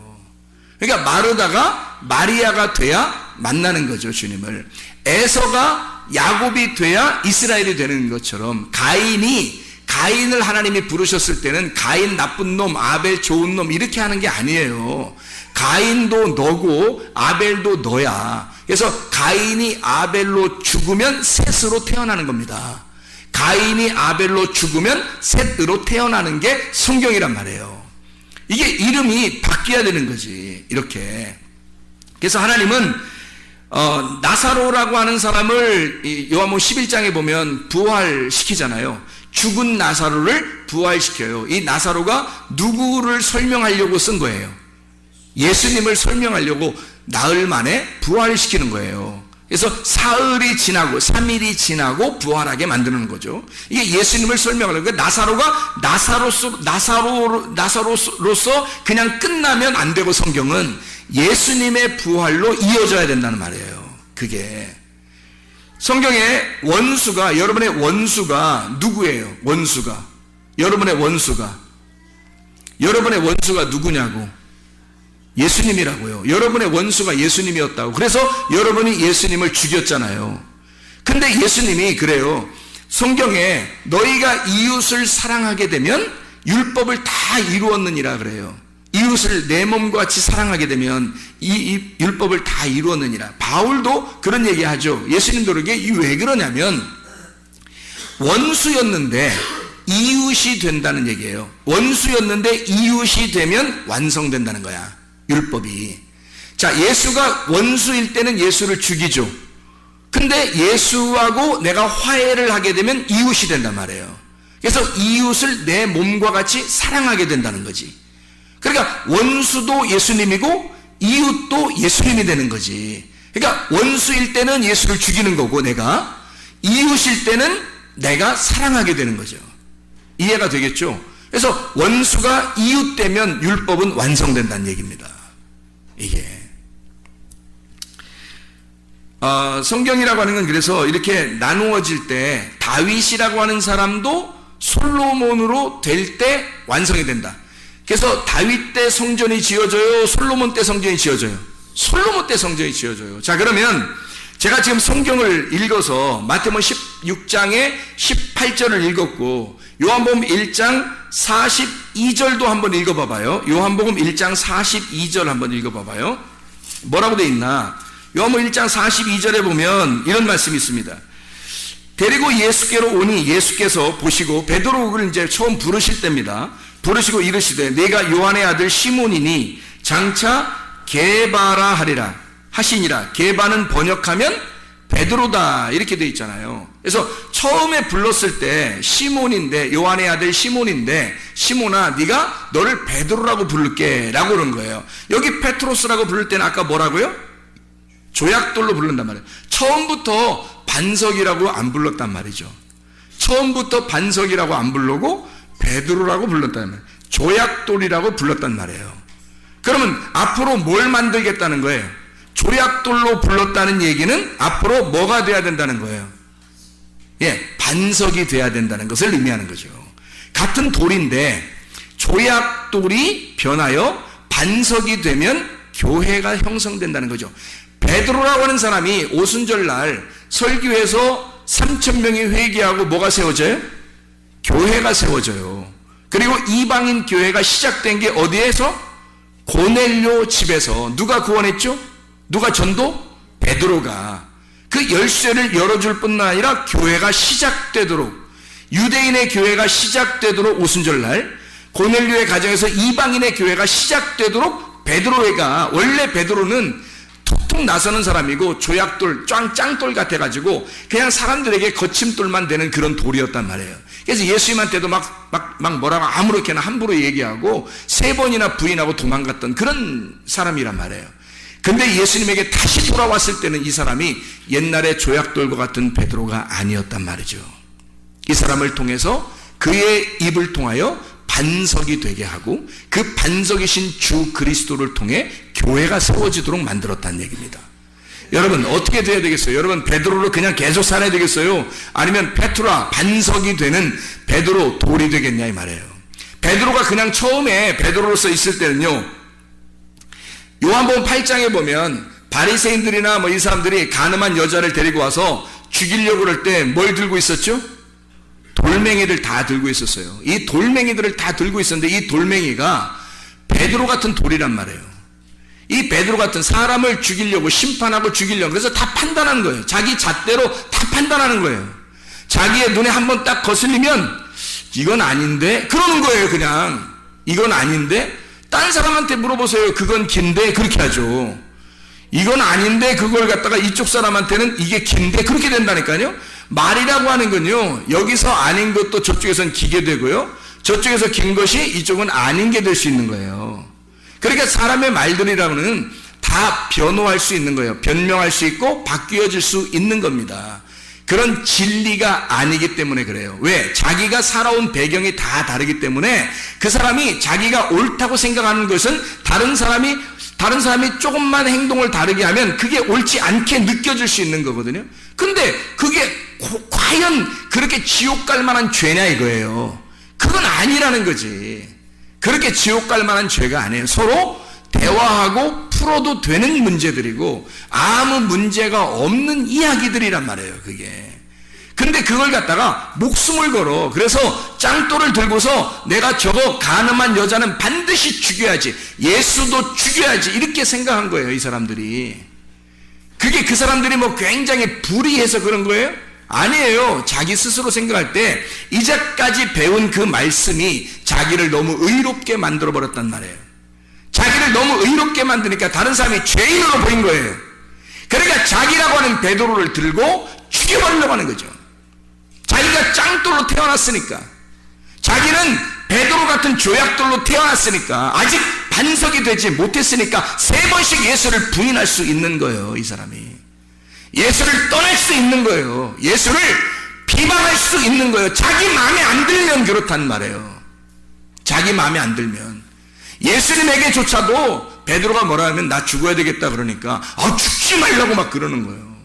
그러니까 마르다가 마리아가 돼야 만나는 거죠, 주님을. 에서가 야곱이 돼야 이스라엘이 되는 것처럼, 가인을 하나님이 부르셨을 때는 가인 나쁜 놈, 아벨 좋은 놈 이렇게 하는 게 아니에요. 가인도 너고 아벨도 너야. 그래서 가인이 아벨로 죽으면 셋으로 태어나는 겁니다. 가인이 아벨로 죽으면 셋으로 태어나는 게 성경이란 말이에요. 이게 이름이 바뀌어야 되는 거지. 이렇게. 그래서 하나님은 나사로라고 하는 사람을 요한복음 11장에 보면 부활시키잖아요. 죽은 나사로를 부활시켜요. 이 나사로가 누구를 설명하려고 쓴 거예요? 예수님을 설명하려고 나흘 만에 부활시키는 거예요. 그래서 사흘이 지나고 3일이 지나고 부활하게 만드는 거죠. 이게 예수님을 설명하려고. 나사로가 나사로로서 그냥 끝나면 안 되고, 성경은 예수님의 부활로 이어져야 된다는 말이에요. 그게 성경에 원수가, 여러분의 원수가 누구예요? 원수가, 여러분의 원수가 누구냐고? 예수님이라고요. 여러분의 원수가 예수님이었다고. 그래서 여러분이 예수님을 죽였잖아요. 근데 예수님이 그래요. 성경에 너희가 이웃을 사랑하게 되면 율법을 다 이루었느니라 그래요. 이웃을 내 몸과 같이 사랑하게 되면 이 율법을 다 이루었느니라. 바울도 그런 얘기 하죠. 예수님도 그러게. 왜 그러냐면 원수였는데 이웃이 된다는 얘기예요. 원수였는데 이웃이 되면 완성된다는 거야, 율법이. 자, 예수가 원수일 때는 예수를 죽이죠. 근데 예수하고 내가 화해를 하게 되면 이웃이 된단 말이에요. 그래서 이웃을 내 몸과 같이 사랑하게 된다는 거지. 그러니까 원수도 예수님이고 이웃도 예수님이 되는 거지. 그러니까 원수일 때는 예수를 죽이는 거고, 내가 이웃일 때는 내가 사랑하게 되는 거죠. 이해가 되겠죠? 그래서 원수가 이웃 되면 율법은 완성된다는 얘기입니다. 이게 성경이라고 하는 건 그래서 이렇게 나누어질 때 다윗이라고 하는 사람도 솔로몬으로 될 때 완성이 된다. 그래서 다윗 때 성전이 지어져요? 솔로몬 때 성전이 지어져요? 솔로몬 때 성전이 지어져요. 자, 그러면 제가 지금 성경을 읽어서 마태복음 16장에 18절을 읽었고 요한복음 1장 42절도 한번 읽어봐봐요. 요한복음 1장 42절 한번 읽어봐봐요. 뭐라고 돼 있나? 요한복음 1장 42절에 보면 이런 말씀이 있습니다. 데리고 예수께로 오니 예수께서 보시고, 베드로를 이제 처음 부르실 때입니다. 부르시고 이르시되 내가 요한의 아들 시몬이니 장차 게바라 하리라 하시니라. 게바는 번역하면 베드로다, 이렇게 돼 있잖아요. 그래서 처음에 불렀을 때 시몬인데, 요한의 아들 시몬인데, 시몬아 네가 너를 베드로라고 부를게 라고 그런 거예요. 여기 페트로스라고 부를 때는 아까 뭐라고요? 조약돌로 부른단 말이에요. 처음부터 반석이라고 안 불렀단 말이죠. 처음부터 반석이라고 안 부르고 베드로라고 불렀단 말이에요. 조약돌이라고 불렀단 말이에요. 그러면 앞으로 뭘 만들겠다는 거예요? 조약돌로 불렀다는 얘기는 앞으로 뭐가 돼야 된다는 거예요? 예, 반석이 돼야 된다는 것을 의미하는 거죠. 같은 돌인데 조약돌이 변하여 반석이 되면 교회가 형성된다는 거죠. 베드로라고 하는 사람이 오순절날 설교에서 3,000명이 회개하고 뭐가 세워져요? 교회가 세워져요. 그리고 이방인 교회가 시작된 게 어디에서? 고넬료 집에서. 누가 구원했죠? 누가 전도? 베드로가. 그 열쇠를 열어줄 뿐만 아니라 교회가 시작되도록, 유대인의 교회가 시작되도록 오순절날 고넬료의 가정에서 이방인의 교회가 시작되도록 베드로가, 원래 베드로는 툭툭 나서는 사람이고 조약돌, 짱돌 같아가지고 그냥 사람들에게 거침돌만 되는 그런 돌이었단 말이에요. 그래서 예수님한테도 막 뭐라고 아무렇게나 함부로 얘기하고 3번이나 부인하고 도망갔던 그런 사람이란 말이에요. 근데 예수님에게 다시 돌아왔을 때는 이 사람이 옛날에 조약돌과 같은 베드로가 아니었단 말이죠. 이 사람을 통해서, 그의 입을 통하여 반석이 되게 하고 그 반석이신 주 그리스도를 통해 교회가 세워지도록 만들었다는 얘기입니다. 여러분 어떻게 돼야 되겠어요? 여러분 베드로로 그냥 계속 살아야 되겠어요? 아니면 페트라, 반석이 되는 베드로, 돌이 되겠냐 이 말이에요. 베드로가 그냥 처음에 베드로로서 있을 때는요, 요한복음 8장에 보면 바리새인들이나 이 사람들이 간음한 여자를 데리고 와서 죽이려고 그럴 때 뭘 들고 있었죠? 돌멩이를 다 들고 있었어요. 이 돌멩이들을 다 들고 있었는데 이 돌멩이가 베드로 같은 돌이란 말이에요. 이 베드로 같은 사람을 죽이려고 심판하고 죽이려고 그래서 다 판단하는 거예요. 자기 잣대로 다 판단하는 거예요. 자기의 눈에 한번 딱 거슬리면 이건 아닌데 그러는 거예요. 그냥 이건 아닌데 딴 사람한테 물어보세요. 그건 긴데 그렇게 하죠. 이건 아닌데 그걸 갖다가 이쪽 사람한테는 이게 긴데 그렇게 된다니까요. 말이라고 하는 건요, 여기서 아닌 것도 저쪽에서는 기게 되고요, 저쪽에서 긴 것이 이쪽은 아닌 게 될 수 있는 거예요. 그러니까 사람의 말들이라고는 다 변호할 수 있는 거예요. 변명할 수 있고 바뀌어질 수 있는 겁니다. 그런 진리가 아니기 때문에 그래요. 왜? 자기가 살아온 배경이 다 다르기 때문에 그 사람이 자기가 옳다고 생각하는 것은 다른 사람이 조금만 행동을 다르게 하면 그게 옳지 않게 느껴질 수 있는 거거든요. 근데 그게 과연 그렇게 지옥 갈 만한 죄냐 이거예요. 그건 아니라는 거지. 그렇게 지옥 갈 만한 죄가 아니에요. 서로 대화하고 풀어도 되는 문제들이고 아무 문제가 없는 이야기들이란 말이에요. 그게. 근데 그걸 갖다가 목숨을 걸어. 그래서 짱돌을 들고서 내가 저거 간음한 여자는 반드시 죽여야지, 예수도 죽여야지, 이렇게 생각한 거예요. 이 사람들이. 그게 그 사람들이 뭐 굉장히 불의해서 그런 거예요? 아니에요. 자기 스스로 생각할 때 이제까지 배운 그 말씀이 자기를 너무 의롭게 만들어 버렸단 말이에요. 자기를 너무 의롭게 만드니까 다른 사람이 죄인으로 보인 거예요. 그러니까 자기라고 하는 베드로를 들고 죽여버리려고 하는 거죠. 자기가 짱돌로 태어났으니까, 자기는 베드로 같은 조약돌로 태어났으니까, 아직 반석이 되지 못했으니까 3번씩 예수를 부인할 수 있는 거예요. 이 사람이 예수를 떠날 수 있는 거예요. 예수를 비방할 수 있는 거예요. 자기 마음에 안 들면 그렇단 말이에요. 자기 마음에 안 들면. 예수님에게조차도 베드로가 뭐라 하면 나 죽어야 되겠다 그러니까 죽지 말라고 막 그러는 거예요.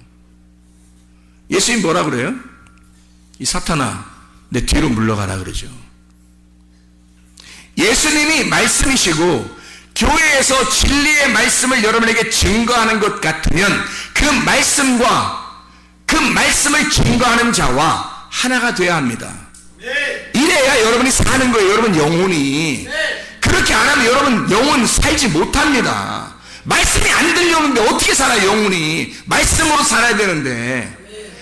예수님 뭐라 그래요? 이 사탄아 내 뒤로 물러가라 그러죠. 예수님이 말씀이시고 교회에서 진리의 말씀을 여러분에게 증거하는 것 같으면 그 말씀과 그 말씀을 증거하는 자와 하나가 돼야 합니다. 이래야 여러분이 사는 거예요. 여러분 영혼이. 그렇게 안 하면 여러분 영혼 살지 못합니다. 말씀이 안 들려오는데 어떻게 살아요? 영혼이 말씀으로 살아야 되는데.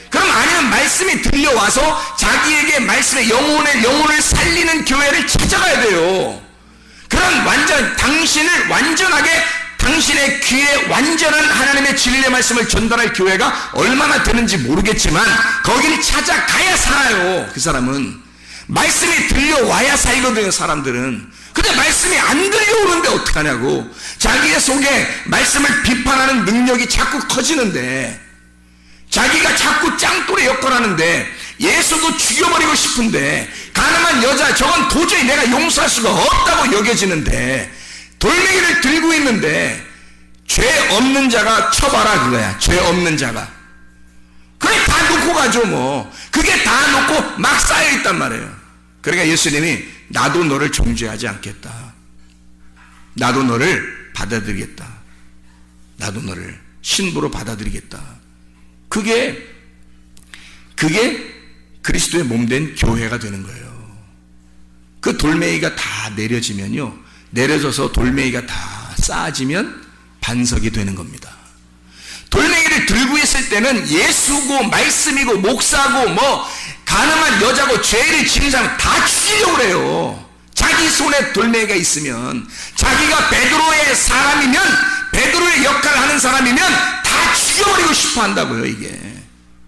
그럼 아니면 말씀이 들려와서 자기에게 말씀의 영혼을 살리는 교회를 찾아가야 돼요. 그런 당신을 완전하게, 당신의 귀에 완전한 하나님의 진리의 말씀을 전달할 교회가 얼마나 되는지 모르겠지만 거기를 찾아가야 살아요. 그 사람은 말씀이 들려와야 살거든요. 사람들은. 근데 말씀이 안 들려오는데 어떡하냐고. 자기의 속에 말씀을 비판하는 능력이 자꾸 커지는데, 자기가 자꾸 짱돌의 역할을 하는데, 예수도 죽여버리고 싶은데, 가늠한 여자 저건 도저히 내가 용서할 수가 없다고 여겨지는데, 돌멩이를 들고 있는데 죄 없는 자가 쳐봐라 그거야. 죄 없는 자가. 그게 다 놓고 가죠 뭐. 그게 다 놓고 막 쌓여있단 말이에요. 그러니까 예수님이 나도 너를 정죄하지 않겠다. 나도 너를 받아들이겠다. 나도 너를 신부로 받아들이겠다. 그게 그리스도의 몸된 교회가 되는 거예요. 그 돌멩이가 다 내려지면요, 내려져서 돌멩이가 다 쌓아지면 반석이 되는 겁니다. 돌멩이를 들고 있을 때는 예수고 말씀이고 목사고 뭐 가늠한 여자고 죄를 지는 사람 다 죽이려고 그래요. 자기 손에 돌멩이가 있으면, 자기가 베드로의 사람이면, 베드로의 역할을 하는 사람이면 다 죽여버리고 싶어 한다고요. 이게.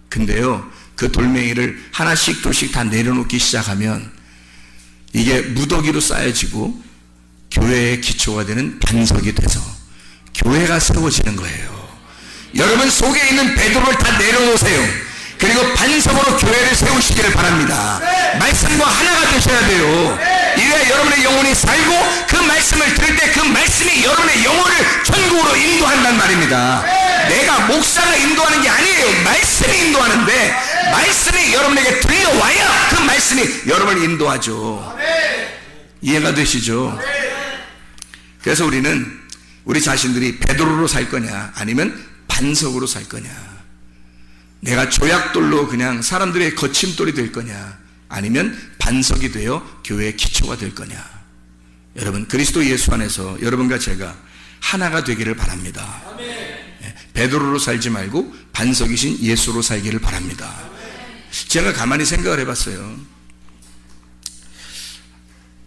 근데요, 그 돌멩이를 하나씩 둘씩 다 내려놓기 시작하면 이게 무더기로 쌓여지고 교회의 기초가 되는 반석이 돼서 교회가 세워지는 거예요. 여러분 속에 있는 베드로를 다 내려놓으세요. 그리고 반석으로 교회를 세우시기를 바랍니다. 말씀과 하나가 되셔야 돼요. 이래야 여러분의 영혼이 살고 그 말씀을 들을 때 그 말씀이 여러분의 영혼을 천국으로 인도한단 말입니다. 내가 목사가 인도하는 게 아니에요. 말씀이 인도하는데, 말씀이 여러분에게 들려와야 그 말씀이 여러분을 인도하죠. 이해가 되시죠? 그래서 우리는 우리 자신들이 베드로로 살 거냐 아니면 반석으로 살 거냐, 내가 조약돌로 그냥 사람들의 거침돌이 될 거냐 아니면 반석이 되어 교회의 기초가 될 거냐. 여러분 그리스도 예수 안에서 여러분과 제가 하나가 되기를 바랍니다. 베드로로 살지 말고 반석이신 예수로 살기를 바랍니다. 제가 가만히 생각을 해봤어요.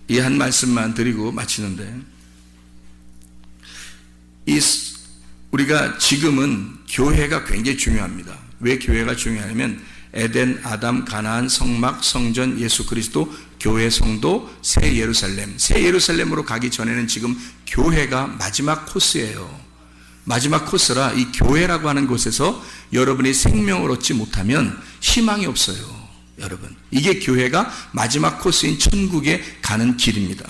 이 한 말씀만 드리고 마치는데, 우리가 지금은 교회가 굉장히 중요합니다. 왜 교회가 중요하냐면 에덴, 아담, 가나안, 성막, 성전, 예수 그리스도, 교회, 성도, 새 예루살렘. 새 예루살렘으로 가기 전에는 지금 교회가 마지막 코스예요. 마지막 코스라 이 교회라고 하는 곳에서 여러분이 생명을 얻지 못하면 희망이 없어요. 여러분, 이게 교회가 마지막 코스인 천국에 가는 길입니다.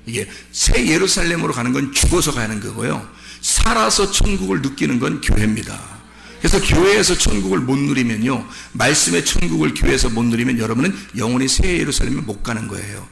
이게 새 예루살렘으로 가는 건 죽어서 가는 거고요, 살아서 천국을 느끼는 건 교회입니다. 그래서 교회에서 천국을 못 누리면요, 말씀의 천국을 교회에서 못 누리면 여러분은 영원히 새 예루살렘에 못 가는 거예요.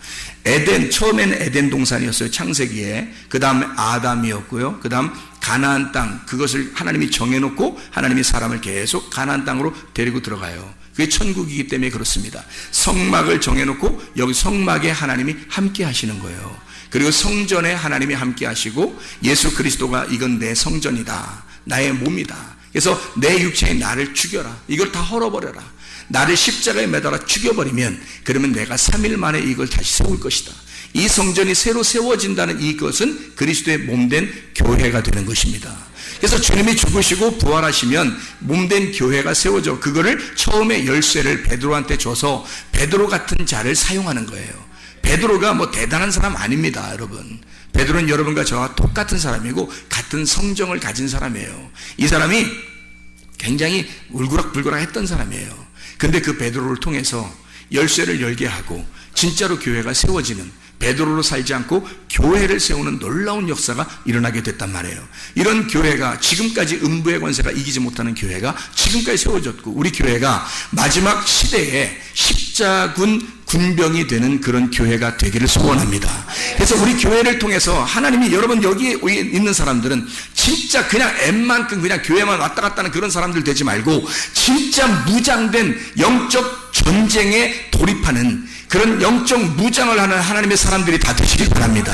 에덴, 처음에는 에덴 동산이었어요, 창세기에. 그 다음에 아담이었고요, 그 다음 가나안 땅, 그것을 하나님이 정해놓고 하나님이 사람을 계속 가나안 땅으로 데리고 들어가요. 그게 천국이기 때문에 그렇습니다. 성막을 정해놓고 여기 성막에 하나님이 함께 하시는 거예요. 그리고 성전에 하나님이 함께 하시고, 예수 그리스도가 이건 내 성전이다, 나의 몸이다, 그래서 내 육체의 나를 죽여라, 이걸 다 헐어버려라, 나를 십자가에 매달아 죽여버리면 그러면 내가 3일 만에 이걸 다시 세울 것이다. 이 성전이 새로 세워진다는 이것은 그리스도의 몸된 교회가 되는 것입니다. 그래서 주님이 죽으시고 부활하시면 몸된 교회가 세워져, 그거를 처음에 열쇠를 베드로한테 줘서 베드로 같은 자를 사용하는 거예요. 베드로가 뭐 대단한 사람 아닙니다, 여러분. 베드로는 여러분과 저와 똑같은 사람이고 같은 성정을 가진 사람이에요. 이 사람이 굉장히 울그락불그락 했던 사람이에요. 근데 그 베드로를 통해서 열쇠를 열게 하고 진짜로 교회가 세워지는, 베드로로 살지 않고 교회를 세우는 놀라운 역사가 일어나게 됐단 말이에요. 이런 교회가 지금까지 음부의 권세가 이기지 못하는 교회가 지금까지 세워졌고, 우리 교회가 마지막 시대에 십자군 군병이 되는 그런 교회가 되기를 소원합니다. 그래서 우리 교회를 통해서 하나님이, 여러분 여기 있는 사람들은 진짜 그냥 엠만큼 그냥 교회만 왔다 갔다 하는 그런 사람들 되지 말고 진짜 무장된 영적 전쟁에 돌입하는 그런 영적 무장을 하는 하나님의 사람들이 다 되시길 바랍니다.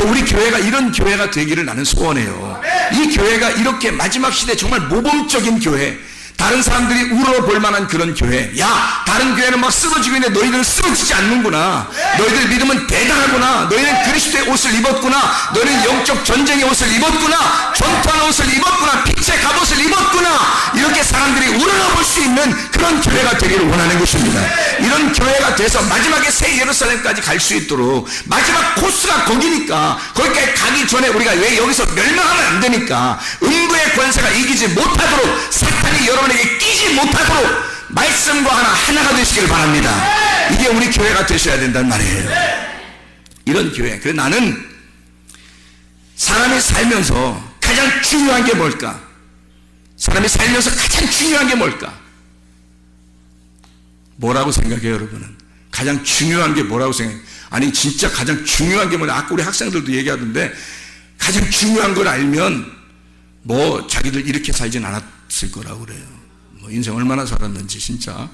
우리 교회가 이런 교회가 되기를 나는 소원해요. 이 교회가 이렇게 마지막 시대 정말 모범적인 교회, 다른 사람들이 울어볼 만한 그런 교회. 야, 다른 교회는 막 쓰러지고 있는데 너희들은 쓰러지지 않는구나, 너희들 믿음은 대단하구나, 너희는 그리스도의 옷을 입었구나, 너희는 영적 전쟁의 옷을 입었구나, 전투하는 옷을 입었구나, 빛의 갑옷을 입었구나, 이렇게 사람들이 우러러볼 수 있는 그런 교회가 되기를 원하는 것입니다. 이런 교회가 돼서 마지막에 새 예루살렘까지 갈 수 있도록, 마지막 코스가 거기니까 거기까지 가기 전에 우리가 왜 여기서 멸망하면 안 되니까, 음부의 권세가 이기지 못하도록, 사탄이 여러분에게 끼지 못하도록 말씀과 하나가 되시길 바랍니다. 이게 우리 교회가 되셔야 된단 말이에요. 이런 교회. 그래서 나는 사람이 살면서 가장 중요한 게 뭘까? 사람이 살면서 가장 중요한 게 뭘까? 뭐라고 생각해요, 여러분은? 가장 중요한 게 뭐라고 생각해요? 아니, 진짜 가장 중요한 게 뭐냐? 아까 우리 학생들도 얘기하던데, 가장 중요한 걸 알면 뭐 자기들 이렇게 살진 않았을 거라고 그래요. 뭐 인생 얼마나 살았는지 진짜.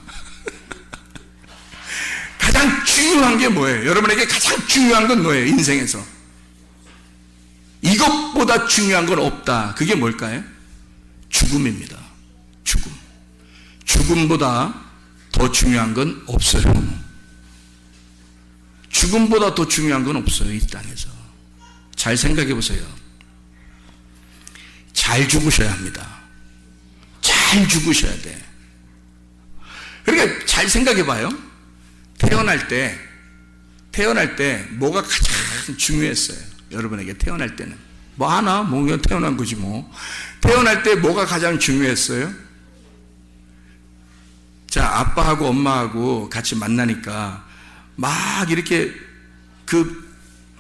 가장 중요한 게 뭐예요? 여러분에게 가장 중요한 건 뭐예요? 인생에서 이것보다 중요한 건 없다. 그게 뭘까요? 죽음입니다. 죽음. 죽음보다 더 중요한 건 없어요. 죽음보다 더 중요한 건 없어요, 이 땅에서. 잘 생각해 보세요. 잘 죽으셔야 합니다. 잘 죽으셔야 돼. 그러니까 잘 생각해 봐요. 태어날 때 뭐가 가장 중요했어요? 여러분에게 태어날 때는 뭐 하나, 뭐 그냥 태어난 거지 뭐. 태어날 때 뭐가 가장 중요했어요? 자, 아빠하고 엄마하고 같이 만나니까 막 이렇게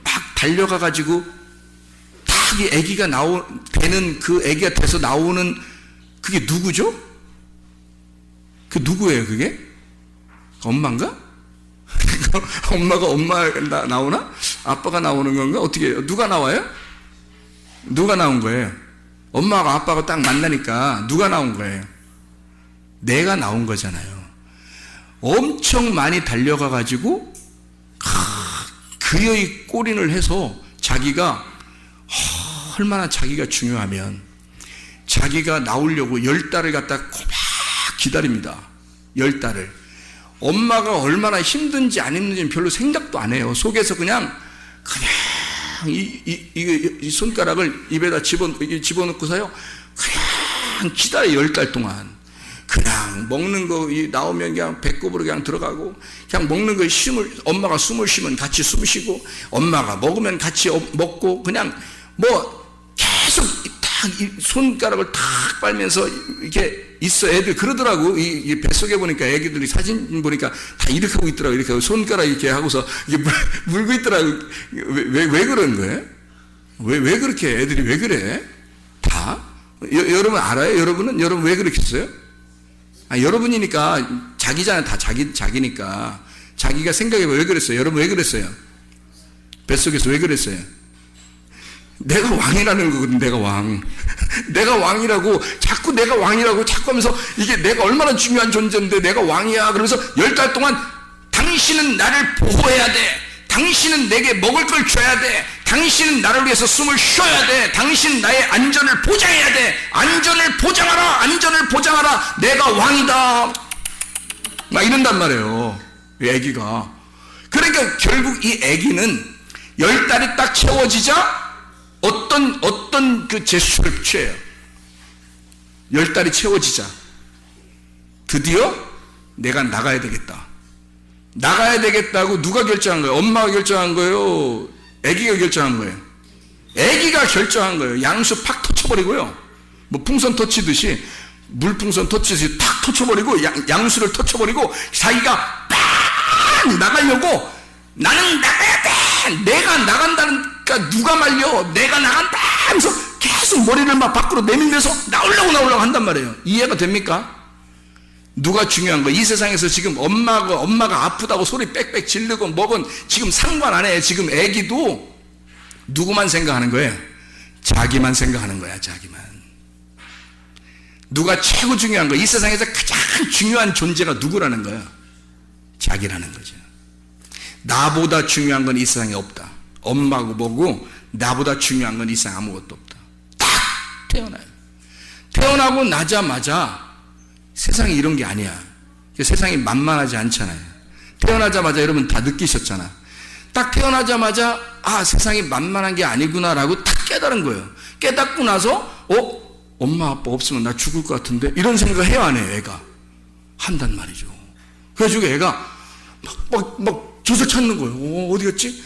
막 달려가 가지고 딱 이 아기가 되는, 그 아기가 돼서 나오는 그게 누구죠? 그 누구예요, 그게? 엄마인가? 엄마가 나오나? 아빠가 나오는 건가? 어떻게 해요? 누가 나와요? 누가 나온 거예요? 엄마가 아빠가 딱 만나니까 누가 나온 거예요? 내가 나온 거잖아요. 엄청 많이 달려가 가지고 그의 꼬린을 해서 자기가 얼마나 자기가 중요하면 자기가 나오려고 10달을 갖다 고막 기다립니다. 10달을. 엄마가 얼마나 힘든지 안 힘든지는 별로 생각도 안 해요. 속에서 그냥 이 손가락을 입에다 집어넣고서요. 그냥 기다려 10달 동안. 그냥 먹는 거 나오면 그냥 배꼽으로 그냥 들어가고, 그냥 먹는 거에 엄마가 숨을 쉬면 같이 숨 쉬고, 엄마가 먹으면 같이 먹고, 그냥 뭐 계속 탁 손가락을 탁 빨면서 이렇게 있어. 애들 그러더라고. 이 뱃속에 보니까 애기들이 사진 보니까 다 이렇게 하고 있더라고. 이렇게 하고 손가락 이렇게 하고서 이게 물고 있더라고. 왜 그런 거예요? 왜 그렇게 애들이 왜 그래? 다? 여러분 알아요? 여러분 왜 그렇게 했어요? 여러분이니까 자기잖아요. 다 자기니까. 자기가 생각해봐. 왜 그랬어요? 여러분 왜 그랬어요? 뱃속에서 왜 그랬어요? 내가 왕이라는 거거든. 내가 왕. 내가 왕이라고 자꾸 내가 왕이라고 자꾸 하면서 이게 내가 얼마나 중요한 존재인데 내가 왕이야. 그러면서 10달 동안 당신은 나를 보호해야 돼. 당신은 내게 먹을 걸 줘야 돼. 당신은 나를 위해서 숨을 쉬어야 돼. 당신은 나의 안전을 보장해야 돼. 안전을 보장하라. 안전을 보장하라. 내가 왕이다. 막 이런단 말이에요. 이 애기가. 그러니까 결국 이 애기는 10달이 딱 채워지자 어떤 그 제스처를 취해요. 10달이 채워지자 드디어 내가 나가야 되겠다. 나가야 되겠다고 누가 결정한 거예요? 엄마가 결정한 거예요? 아기가 결정한 거예요? 아기가 결정한 거예요. 양수 팍 터쳐버리고요. 뭐 풍선 터치듯이 물풍선 터치듯이 탁 터쳐버리고 양수를 터쳐버리고 자기가 빡 나가려고 나는 나가야 돼. 내가 나간다니까 누가 말려. 내가 나간다 하면서 계속 머리를 막 밖으로 내밀면서 나오려고 한단 말이에요. 이해가 됩니까? 누가 중요한 거예요? 이 세상에서 지금 엄마가 아프다고 소리 빽빽 지르고 먹은 지금 상관 안 해. 지금 애기도 누구만 생각하는 거예요? 자기만 생각하는 거야. 자기만. 누가 최고 중요한 거예요? 이 세상에서 가장 중요한 존재가 누구라는 거예요? 자기라는 거죠. 나보다 중요한 건 이 세상에 없다. 엄마고 뭐고 나보다 중요한 건 이 세상에 아무것도 없다. 딱 태어나요. 태어나고 나자마자 세상이 이런 게 아니야. 세상이 만만하지 않잖아요. 태어나자마자 여러분 다 느끼셨잖아. 딱 태어나자마자 세상이 만만한 게 아니구나라고 딱 깨달은 거예요. 깨닫고 나서 엄마 아빠 없으면 나 죽을 것 같은데 이런 생각을 해요 안 해요? 애가 한단 말이죠. 그래가지고 애가 막 젖을 찾는 거예요. 어디 갔지?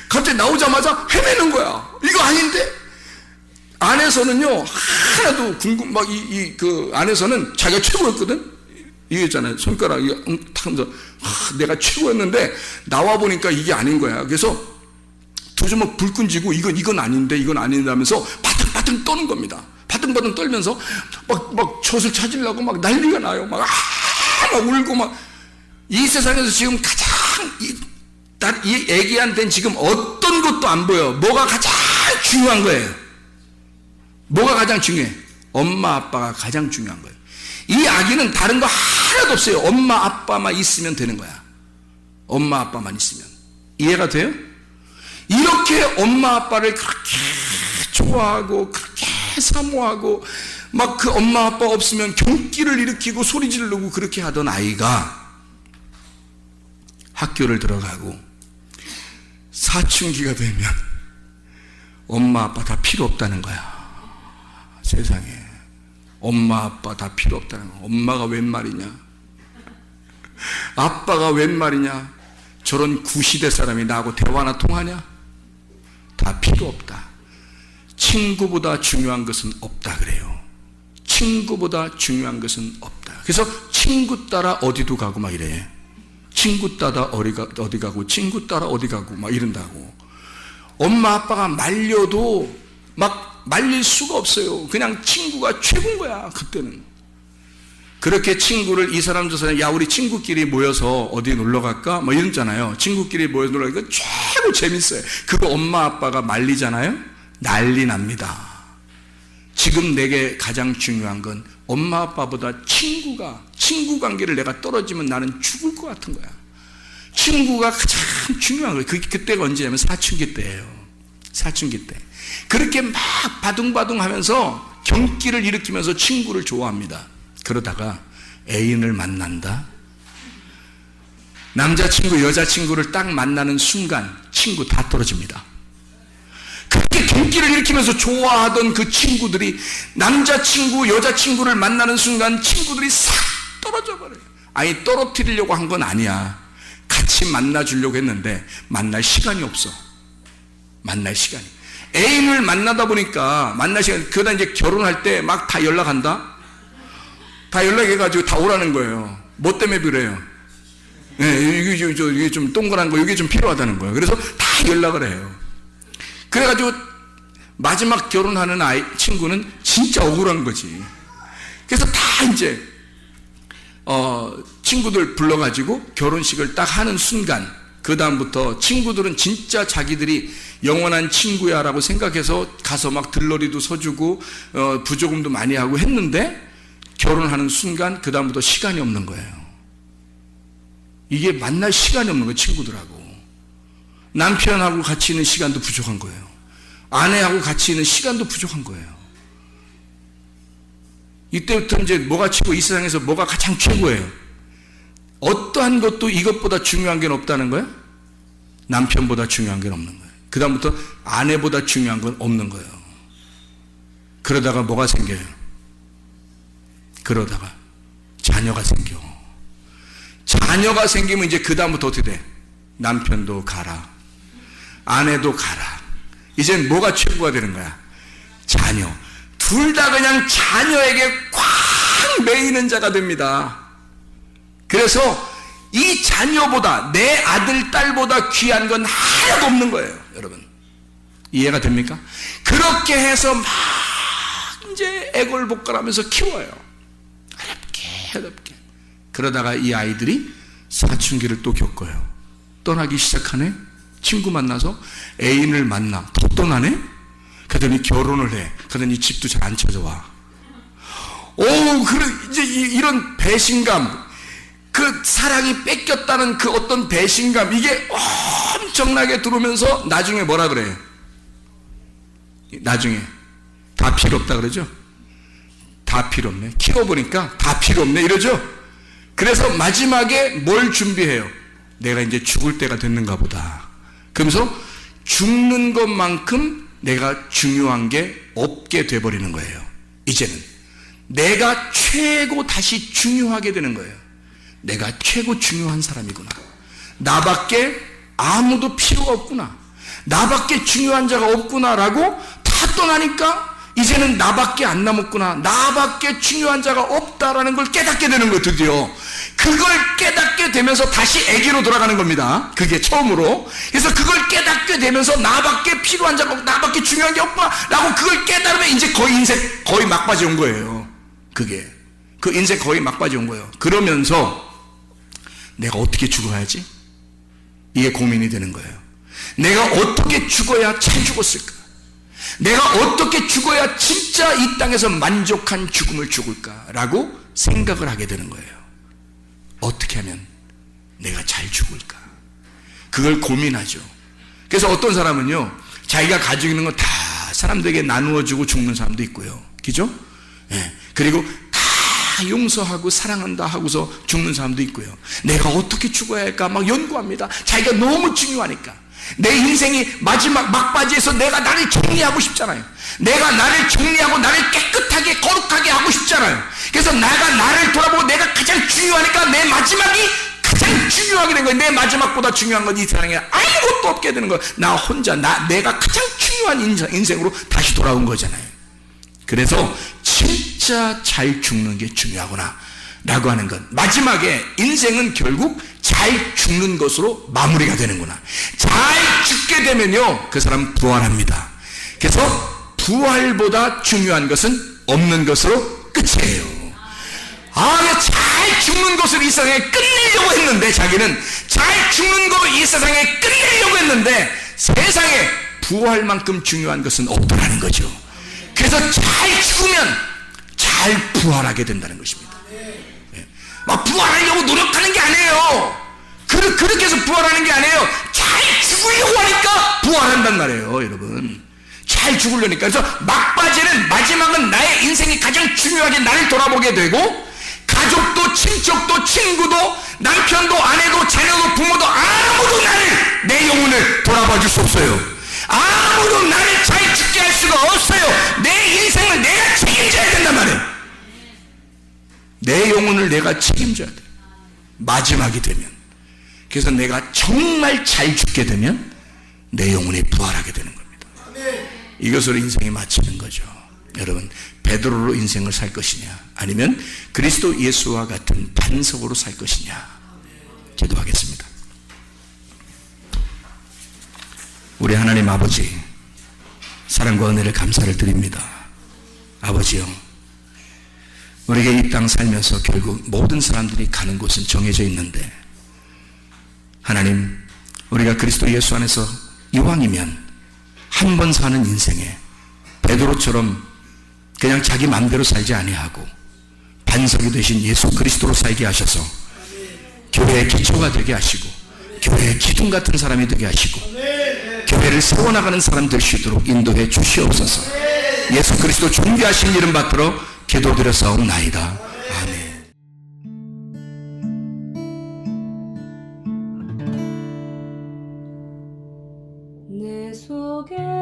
갑자기 나오자마자 헤매는 거야. 이거 아닌데? 안에서는요, 하나도 그 안에서는 자기가 최고였거든? 이게 있잖아요. 손가락, 탁 하면서, 내가 최고였는데, 나와보니까 이게 아닌 거야. 그래서, 두 주먹 불 끈지고, 이건 아닌데 하면서, 바등바등 떠는 겁니다. 바등바등 떨면서, 막 젖을 찾으려고 막 난리가 나요. 막 울고 이 세상에서 지금 가장, 이 애기한테는 지금 어떤 것도 안 보여. 뭐가 가장 중요한 거예요. 뭐가 가장 중요해? 엄마 아빠가 가장 중요한 거예요. 이 아기는 다른 거 하나도 없어요. 엄마 아빠만 있으면 되는 거야. 엄마 아빠만 있으면. 이해가 돼요? 이렇게 엄마 아빠를 그렇게 좋아하고 그렇게 사모하고 막 그 엄마 아빠 없으면 경기를 일으키고 소리 지르고 그렇게 하던 아이가 학교를 들어가고 사춘기가 되면 엄마 아빠 다 필요 없다는 거야. 세상에 엄마 아빠 다 필요 없다는 거야. 엄마가 웬 말이냐, 아빠가 웬 말이냐, 저런 구시대 사람이 나하고 대화나 통하냐, 다 필요 없다. 친구보다 중요한 것은 없다 그래요. 친구보다 중요한 것은 없다. 그래서 친구 따라 어디도 가고 막 이래. 친구 따라 어디 가고 친구 따라 어디 가고 막 이런다고. 엄마 아빠가 말려도 막 말릴 수가 없어요. 그냥 친구가 최고인 거야. 그때는. 그렇게 친구를 이 사람 저 사람, 야 우리 친구끼리 모여서 어디 놀러 갈까? 뭐 이러잖아요. 친구끼리 모여서 놀러 가니까 최고 재밌어요. 그거 엄마 아빠가 말리잖아요. 난리 납니다. 지금 내게 가장 중요한 건 엄마 아빠보다 친구 관계를 내가 떨어지면 나는 죽을 것 같은 거야. 친구가 가장 중요한 거예요. 그때가 언제냐면 사춘기 때예요. 사춘기 때. 그렇게 막 바둥바둥 하면서 경기를 일으키면서 친구를 좋아합니다. 그러다가 애인을 만난다. 남자친구, 여자친구를 딱 만나는 순간 친구 다 떨어집니다. 그렇게 경기를 일으키면서 좋아하던 그 친구들이 남자친구, 여자친구를 만나는 순간 친구들이 싹 떨어져 버려요. 아니, 떨어뜨리려고 한 건 아니야. 같이 만나주려고 했는데 만날 시간이 없어. 만날 시간이. 애인을 만나다 보니까 만날 시간, 그러다 이제 결혼할 때 막 다 연락한다? 다 연락해가지고 다 오라는 거예요. 뭐 때문에 그래요? 네, 이게 좀 동그란 거, 이게 좀 필요하다는 거예요. 그래서 다 연락을 해요. 그래가지고 마지막 결혼하는 친구는 진짜 억울한 거지. 그래서 다 이제 친구들 불러가지고 결혼식을 딱 하는 순간, 그 다음부터 친구들은 진짜 자기들이 영원한 친구야 라고 생각해서 가서 막 들러리도 서주고 부조금도 많이 하고 했는데, 결혼하는 순간 그 다음부터 시간이 없는 거예요. 이게 만날 시간이 없는 거예요. 친구들하고 남편하고 같이 있는 시간도 부족한 거예요. 아내하고 같이 있는 시간도 부족한 거예요. 이때부터 이제 뭐가 최고, 이 세상에서 뭐가 가장 최고예요? 어떠한 것도 이것보다 중요한 게 없다는 거예요? 남편보다 중요한 게 없는 거예요. 그 다음부터 아내보다 중요한 건 없는 거예요. 그러다가 뭐가 생겨요? 그러다가 자녀가 생겨. 자녀가 생기면 이제 그 다음부터 어떻게 돼? 남편도 가라, 아내도 가라. 이젠 뭐가 최고가 되는 거야? 자녀. 둘 다 그냥 자녀에게 꽉 매이는 자가 됩니다. 그래서 이 자녀보다, 내 아들, 딸보다 귀한 건 하나도 없는 거예요. 여러분, 이해가 됩니까? 그렇게 해서 막 이제 애걸복걸하면서 키워요. 어렵게. 그러다가 이 아이들이 사춘기를 또 겪어요. 떠나기 시작하네. 친구 만나서 애인을 만나. 더 떠나네. 그러더니 결혼을 해. 그러더니 집도 잘 안 찾아와. 이제 이런 배신감, 그 사랑이 뺏겼다는 그 어떤 배신감, 이게 엄청나게 들어오면서 나중에 뭐라 그래요? 나중에 다 필요 없다 그러죠? 다 필요 없네. 키워보니까 다 필요 없네 이러죠? 그래서 마지막에 뭘 준비해요? 내가 이제 죽을 때가 됐는가 보다. 그러면서 죽는 것만큼 내가 중요한 게 없게 돼버리는 거예요. 이제는 내가 최고 다시 중요하게 되는 거예요. 내가 최고 중요한 사람이구나. 나밖에 아무도 필요가 없구나. 나밖에 중요한 자가 없구나라고 다 떠나니까 이제는 나밖에 안 남았구나. 나밖에 중요한 자가 없다라는 걸 깨닫게 되는 거예요. 드디어 그걸 깨닫게 되면서 다시 아기로 돌아가는 겁니다. 그게 처음으로. 그래서 그걸 깨닫게 되면서 나밖에 필요한 자가 없고 나밖에 중요한 게 없구나라고 그걸 깨달으면 이제 거의 인생 거의 막바지 온 거예요. 그게 그 인생 거의 막바지 온 거예요. 그러면서 내가 어떻게 죽어야지? 이게 고민이 되는 거예요. 내가 어떻게 죽어야 잘 죽었을까? 내가 어떻게 죽어야 진짜 이 땅에서 만족한 죽음을 죽을까라고 생각을 하게 되는 거예요. 어떻게 하면 내가 잘 죽을까? 그걸 고민하죠. 그래서 어떤 사람은요, 자기가 가지고 있는 거 다 사람들에게 나누어 주고 죽는 사람도 있고요. 그죠? 예. 그리고 다 용서하고 사랑한다 하고서 죽는 사람도 있고요. 내가 어떻게 죽어야 할까 막 연구합니다. 자기가 너무 중요하니까. 내 인생이 마지막 막바지에서 내가 나를 정리하고 싶잖아요. 내가 나를 정리하고 나를 깨끗하게 거룩하게 하고 싶잖아요. 그래서 내가 나를 돌아보고 내가 가장 중요하니까 내 마지막이 가장 중요하게 된 거예요. 내 마지막보다 중요한 건 이 세상에 아무것도 없게 되는 거예요. 나 혼자 내가 가장 중요한 인생으로 다시 돌아온 거잖아요. 그래서 진짜 잘 죽는 게 중요하구나 라고 하는 건, 마지막에 인생은 결국 잘 죽는 것으로 마무리가 되는구나. 잘 죽게 되면요, 그 사람 부활합니다. 그래서 부활보다 중요한 것은 없는 것으로 끝이에요. 잘 죽는 것을 이 세상에 끝내려고 했는데, 자기는 잘 죽는 거 이 세상에 끝내려고 했는데 세상에 부활만큼 중요한 것은 없더라는 거죠. 그래서 잘 죽으면 잘 부활하게 된다는 것입니다. 막 부활하려고 노력하는 게 아니에요. 그렇게 해서 부활하는 게 아니에요. 잘 죽으려고 하니까 부활한단 말이에요, 여러분. 잘 죽으려니까. 그래서 막바지는, 마지막은 나의 인생이 가장 중요하게 나를 돌아보게 되고, 가족도 친척도 친구도 남편도 아내도 자녀도 부모도 아무도 나를, 내 영혼을 돌아봐 줄 수 없어요. 아무도 나를 잘 죽게 할 수가 없어요. 내 인생을 내가 책임져야 된단 말이에요. 내 영혼을 내가 책임져야 돼, 마지막이 되면. 그래서 내가 정말 잘 죽게 되면 내 영혼이 부활하게 되는 겁니다. 이것으로 인생이 마치는 거죠. 여러분, 베드로로 인생을 살 것이냐, 아니면 그리스도 예수와 같은 반석으로 살 것이냐. 기도하겠습니다. 우리 하나님 아버지, 사랑과 은혜를 감사를 드립니다. 아버지요, 우리에게 이 땅 살면서 결국 모든 사람들이 가는 곳은 정해져 있는데, 하나님, 우리가 그리스도 예수 안에서 이왕이면 한 번 사는 인생에 베드로처럼 그냥 자기 마음대로 살지 아니하고 반석이 되신 예수 그리스도로 살게 하셔서 교회의 기초가 되게 하시고, 교회의 기둥 같은 사람이 되게 하시고, 교회를 세워나가는 사람 될 수 있도록 인도해 주시옵소서. 예수 그리스도 존귀하신 이름 받들어 기도드렸사옵나이다. 아멘. 내 속에